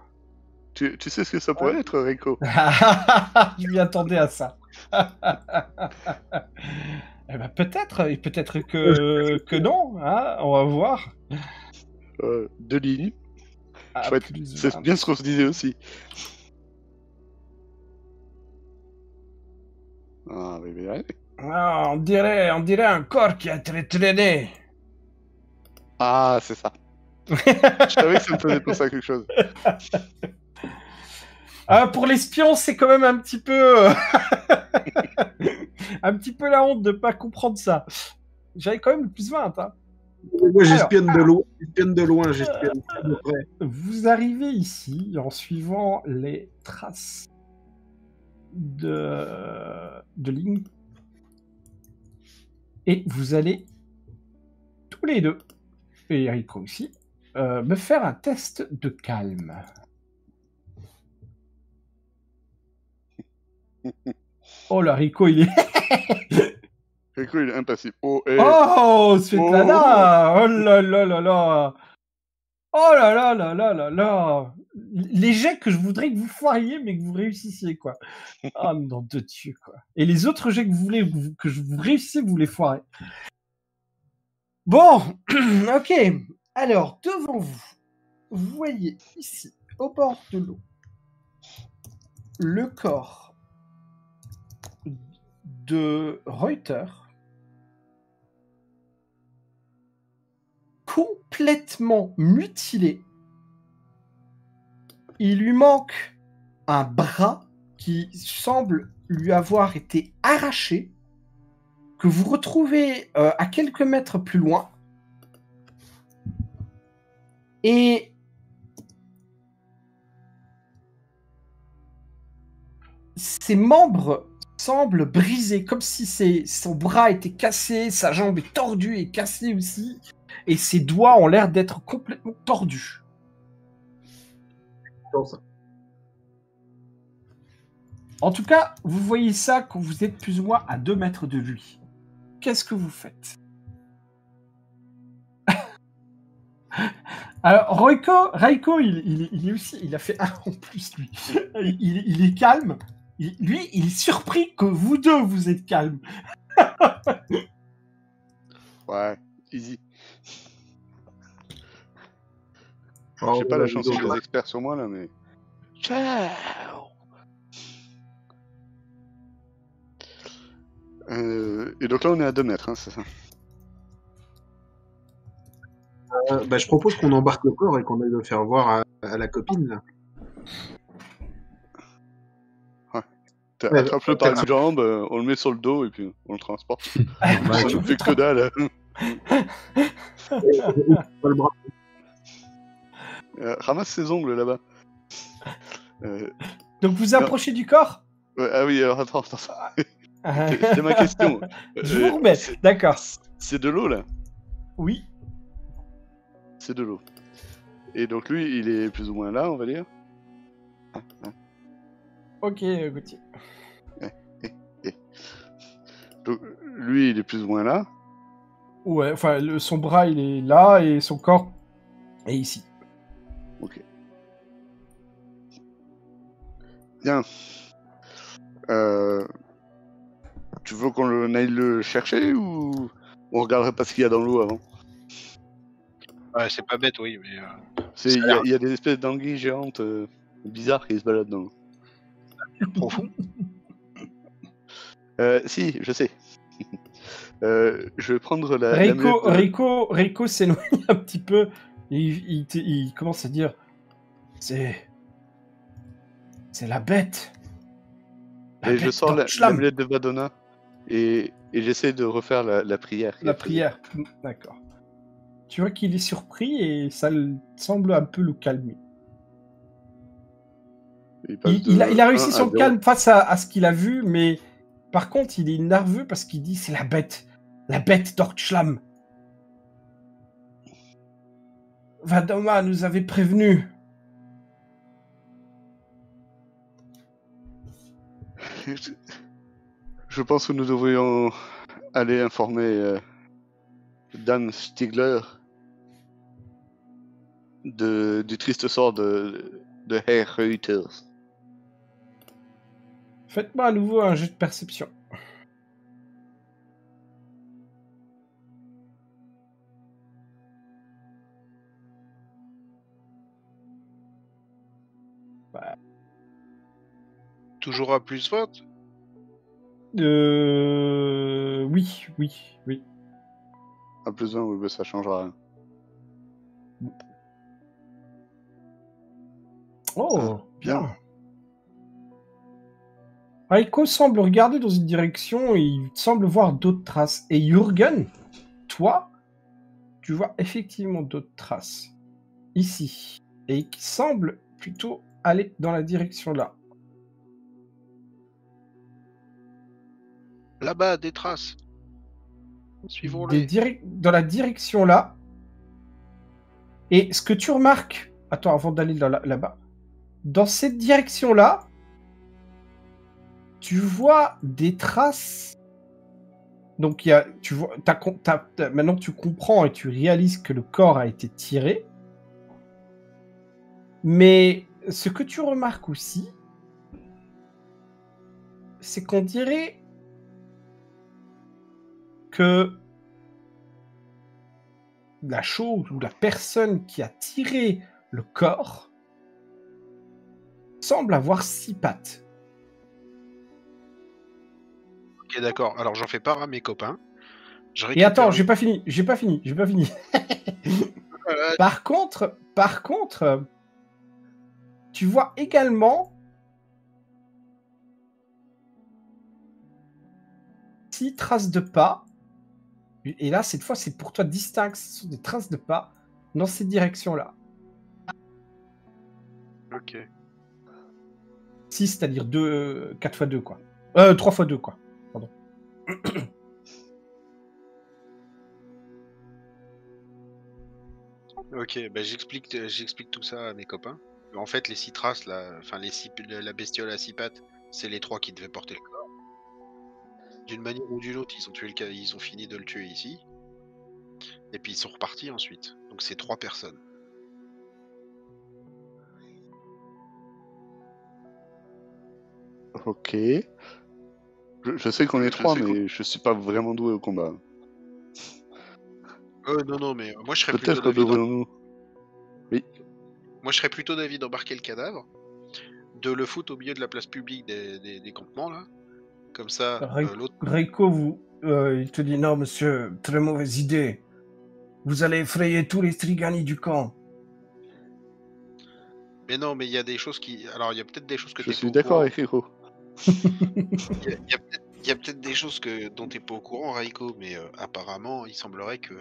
Tu sais ce que ça pourrait être, Rico? Je m'y attendais à ça. Eh ben, peut-être, et peut-être que non, hein, on va voir. 2 lignes. Ah, Chouette. plus C'est 20. bien ce qu'on se disait aussi. Ah, oui, mais allez. Ah, on dirait un corps qui a été traîné. Ah, c'est ça. Je savais que ça me faisait penser à quelque chose. Ah, pour l'espion, c'est quand même un petit peu... un petit peu la honte de pas comprendre ça. J'avais quand même le plus 20, hein. Moi, j'espionne de loin. J'espionne de loin, j'espionne de près. Vous arrivez ici en suivant les traces de ligne. Et vous allez tous les deux, et Rico aussi, me faire un test de calme. Oh là, Rico, il est... Rico, il est impassible. Oh, Oh, Svetlana! Oh là là là là! Oh là là là là là là! Les jets que je voudrais que vous foiriez, mais que vous réussissiez, quoi. Oh, nom de Dieu, quoi. Et les autres jets que vous voulez que vous réussissiez, vous les foirez. Bon, ok. Alors, devant vous, vous voyez ici, au bord de l'eau, le corps de Reuter, complètement mutilé. Il lui manque un bras qui semble lui avoir été arraché, que vous retrouvez à quelques mètres plus loin. Et ses membres semblent brisés, comme si son bras était cassé, sa jambe est tordue et cassée aussi, et ses doigts ont l'air d'être complètement tordus. En tout cas, vous voyez ça quand vous êtes plus ou moins à 2 mètres de lui. Qu'est-ce que vous faites? Alors, Raiko, il est aussi, il a fait un en plus, lui. Il est calme. Lui, il est surpris que vous deux, vous êtes calme. Ouais, easy. Oh, J'ai pas la chance des experts sur moi, là, mais... Ciao. Et donc là, on est à 2 mètres, hein, c'est ça? Je propose qu'on embarque le corps et qu'on aille le faire voir à la copine, là. Ouais, attrape-le par une jambe, on le met sur le dos et puis on le transporte. Ça ne fait que dalle. Pas le bras. Ramasse ses ongles là-bas. Donc vous approchez du corps? Ah oui, alors attends. C'était ma question. Je vous remets, d'accord. C'est de l'eau là? Oui. C'est de l'eau. Et donc lui, il est plus ou moins là, on va dire. Ok, Gauthier. Donc lui, il est plus ou moins là. Ouais, enfin, son bras, il est là et son corps est ici. Ok. Bien. Tu veux qu'on aille le chercher ou on regarderait pas ce qu'il y a dans l'eau avant? Ouais, c'est pas bête, oui, mais... Il y a des espèces d'anguilles géantes bizarres qui se baladent dans l'eau. Profond. Si, je sais. Je vais prendre la Rico s'éloigne un petit peu et il commence à dire c'est la bête. Et je sors l'amulette de Vadona et j'essaie de refaire la prière. La prière, d'accord. Tu vois qu'il est surpris et ça semble un peu le calmer. Il a réussi 1 à son 0. calme face à ce qu'il a vu, mais par contre, il est nerveux parce qu'il dit c'est la bête d'Ortschlam. Vadoma nous avait prévenu. Je pense que nous devrions aller informer Dame Stigler du triste sort de Herr Reuters. Faites-moi à nouveau un jet de perception. Toujours à plus vote. Oui. À plus 1, oui, mais ça changera rien. Oh, bien. bien. Raiko semble regarder dans une direction et il semble voir d'autres traces. Et Jürgen, toi, tu vois effectivement d'autres traces. Ici. Et qui semblent plutôt aller dans la direction là. Là-bas, des traces. Suivons-les. Dans la direction là. Et ce que tu remarques... Attends, avant d'aller là-bas. Dans cette direction là, tu vois des traces. Donc, tu vois, maintenant tu comprends et tu réalises que le corps a été tiré. Mais ce que tu remarques aussi, c'est qu'on dirait que la chose ou la personne qui a tiré le corps semble avoir 6 pattes. Ok, d'accord. Alors j'en fais part à mes copains. Et attends, j'ai pas fini. Par contre, tu vois également 6 traces de pas. Et là, cette fois, c'est pour toi distinct. Ce sont des traces de pas dans cette direction-là. Ok. 6, c'est-à-dire 4 x 2, quoi. 3 x 2, quoi. Pardon. Ok, bah j'explique tout ça à mes copains. En fait, les 6 traces, là, enfin la bestiole à 6 pattes, c'est les 3 qui devaient porter le corps. D'une manière ou d'une autre, ils ont fini de le tuer ici. Et puis ils sont repartis ensuite. Donc c'est 3 personnes. Ok. Je sais qu'on est 3, mais je suis pas vraiment doué au combat. Non, mais moi je serais plutôt Peut-être d'avis devrions-nous... Oui. Moi je serais plutôt d'avis d'embarquer le cadavre, de le foutre au milieu de la place publique des campements là. Comme ça, l'autre. Reiko, il te dit non, monsieur, très mauvaise idée. Vous allez effrayer tous les Strigani du camp. Mais non, mais il y a des choses qui. Alors il y a peut-être des choses que Je t'es suis pas au d'accord courant. avec Rico. Il y a peut-être des choses dont t'es pas au courant, Raiko, mais apparemment, il semblerait que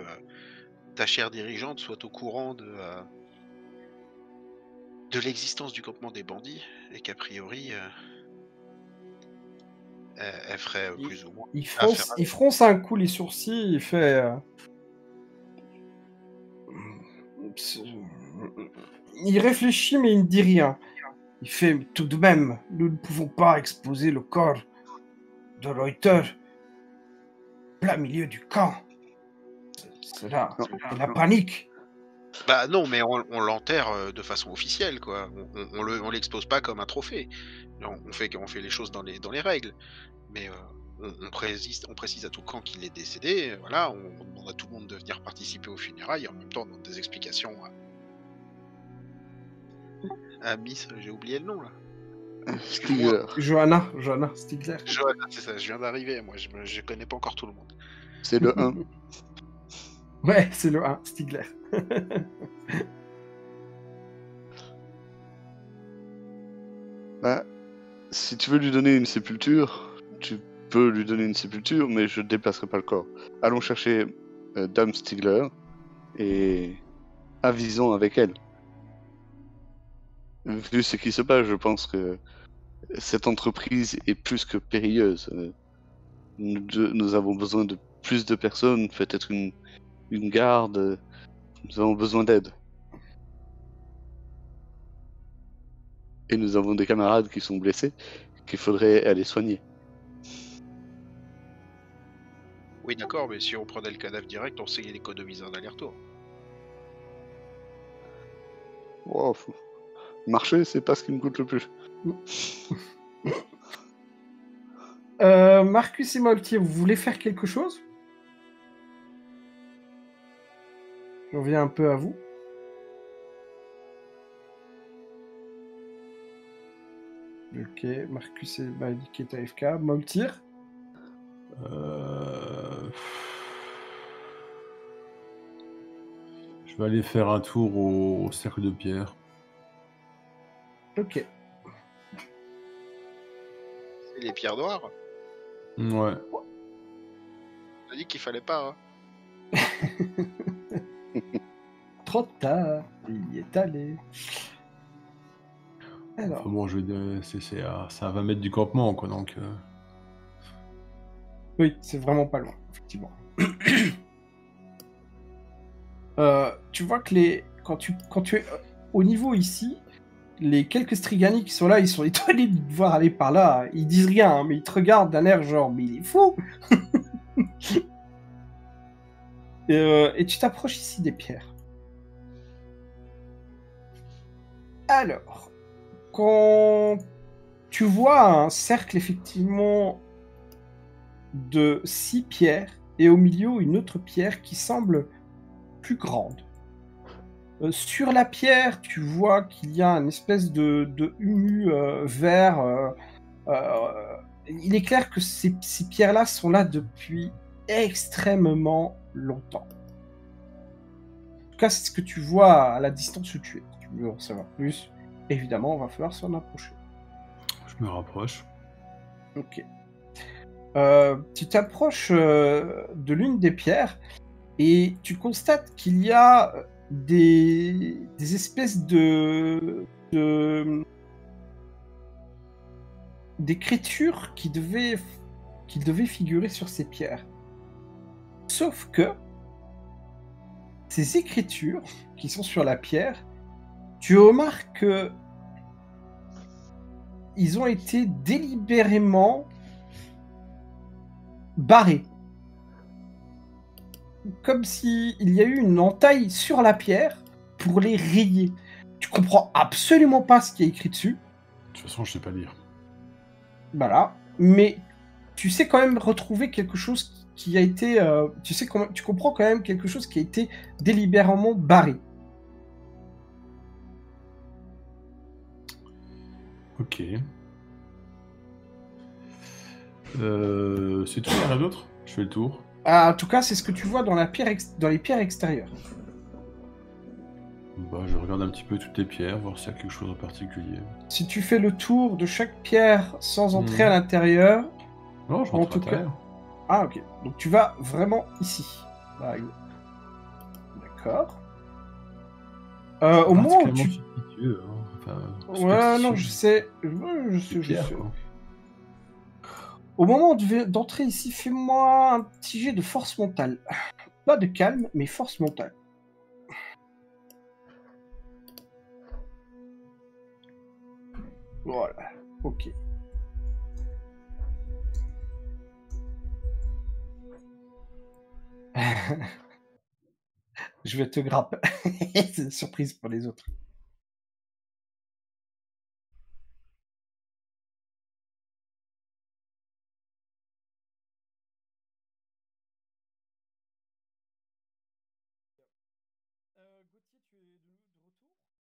ta chère dirigeante soit au courant de l'existence du campement des bandits et qu'a priori, elle ferait plus ou moins. Il fronce un coup les sourcils, il fait. Il réfléchit, mais il ne dit rien. Il fait tout de même, nous ne pouvons pas exposer le corps de Reuter plein milieu du camp. C'est la panique. Bah non, mais on l'enterre de façon officielle, quoi. On l'expose pas comme un trophée. On fait les choses dans les règles. Mais on précise à tout camp qu'il est décédé. Voilà, on demande à tout le monde de venir participer aux funérailles. Et en même temps, on donne des explications à Miss, j'ai oublié le nom là. Stigler. Johanna Stigler. Johanna, c'est ça, je viens d'arriver, moi je connais pas encore tout le monde. C'est le 1. Ouais, c'est le 1, Stigler. Bah, si tu veux lui donner une sépulture, tu peux lui donner une sépulture, mais je ne déplacerai pas le corps. Allons chercher Dame Stigler et avisons avec elle. Vu ce qui se passe, je pense que cette entreprise est plus que périlleuse. Nous avons besoin de plus de personnes, peut-être une garde. Nous avons besoin d'aide. Et nous avons des camarades qui sont blessés, qu'il faudrait aller soigner. Oui, d'accord, mais si on prenait le cadavre direct, on sait qu'il économise un aller-retour. Wow. Marcher, c'est pas ce qui me coûte le plus. Marcus et Moltier, vous voulez faire quelque chose? Je reviens un peu à vous. Ok, Marcus et qui est AFK. Moltier? Je vais aller faire un tour au cercle de pierre. Ok. C'est les pierres noires. Ouais. T'as dit qu'il fallait pas, hein. Trop tard, il y est allé. Alors, Enfin bon, c'est à 20 mètres du campement, quoi, donc... oui, c'est vraiment pas loin, effectivement. Tu vois que quand tu es au niveau ici, les quelques Strigani qui sont là, ils sont étonnés de te voir aller par là. Ils disent rien, hein, mais ils te regardent d'un air genre, mais il est fou. Et tu t'approches ici des pierres. Alors, quand tu vois un cercle effectivement de 6 pierres, et au milieu une autre pierre qui semble plus grande. Sur la pierre, tu vois qu'il y a une espèce de humus vert. Il est clair que ces pierres-là sont là depuis extrêmement longtemps. En tout cas, c'est ce que tu vois à la distance où tu es. Si tu veux en savoir plus, évidemment, il va falloir s'en approcher. Je me rapproche. Ok. Tu t'approches de l'une des pierres et tu constates qu'il y a des espèces d'écritures qui devaient figurer sur ces pierres. Sauf que ces écritures qui sont sur la pierre, tu remarques que ils ont été délibérément barrés. Comme s'il y a eu une entaille sur la pierre pour les rayer. Tu comprends absolument pas ce qui est écrit dessus. De toute façon, je sais pas lire. Voilà. Mais tu sais quand même retrouver quelque chose qui a été... tu comprends quand même quelque chose qui a été délibérément barré. Ok. C'est tout, il y en a d'autres? Je fais le tour. En tout cas, c'est ce que tu vois dans les pierres extérieures. Bah, je regarde un petit peu toutes les pierres, voir s'il y a quelque chose en particulier. Si tu fais le tour de chaque pierre sans entrer à l'intérieur... Non, je rentre à l'intérieur. Ah, ok. Donc tu vas vraiment ici. D'accord. Au moment où tu... Ouais, non, je sais. Je sais. Au moment d'entrer ici, fais-moi un petit jet de force mentale. Pas de calme, mais force mentale. Voilà. Ok. Je vais te grapper. C'est une surprise pour les autres.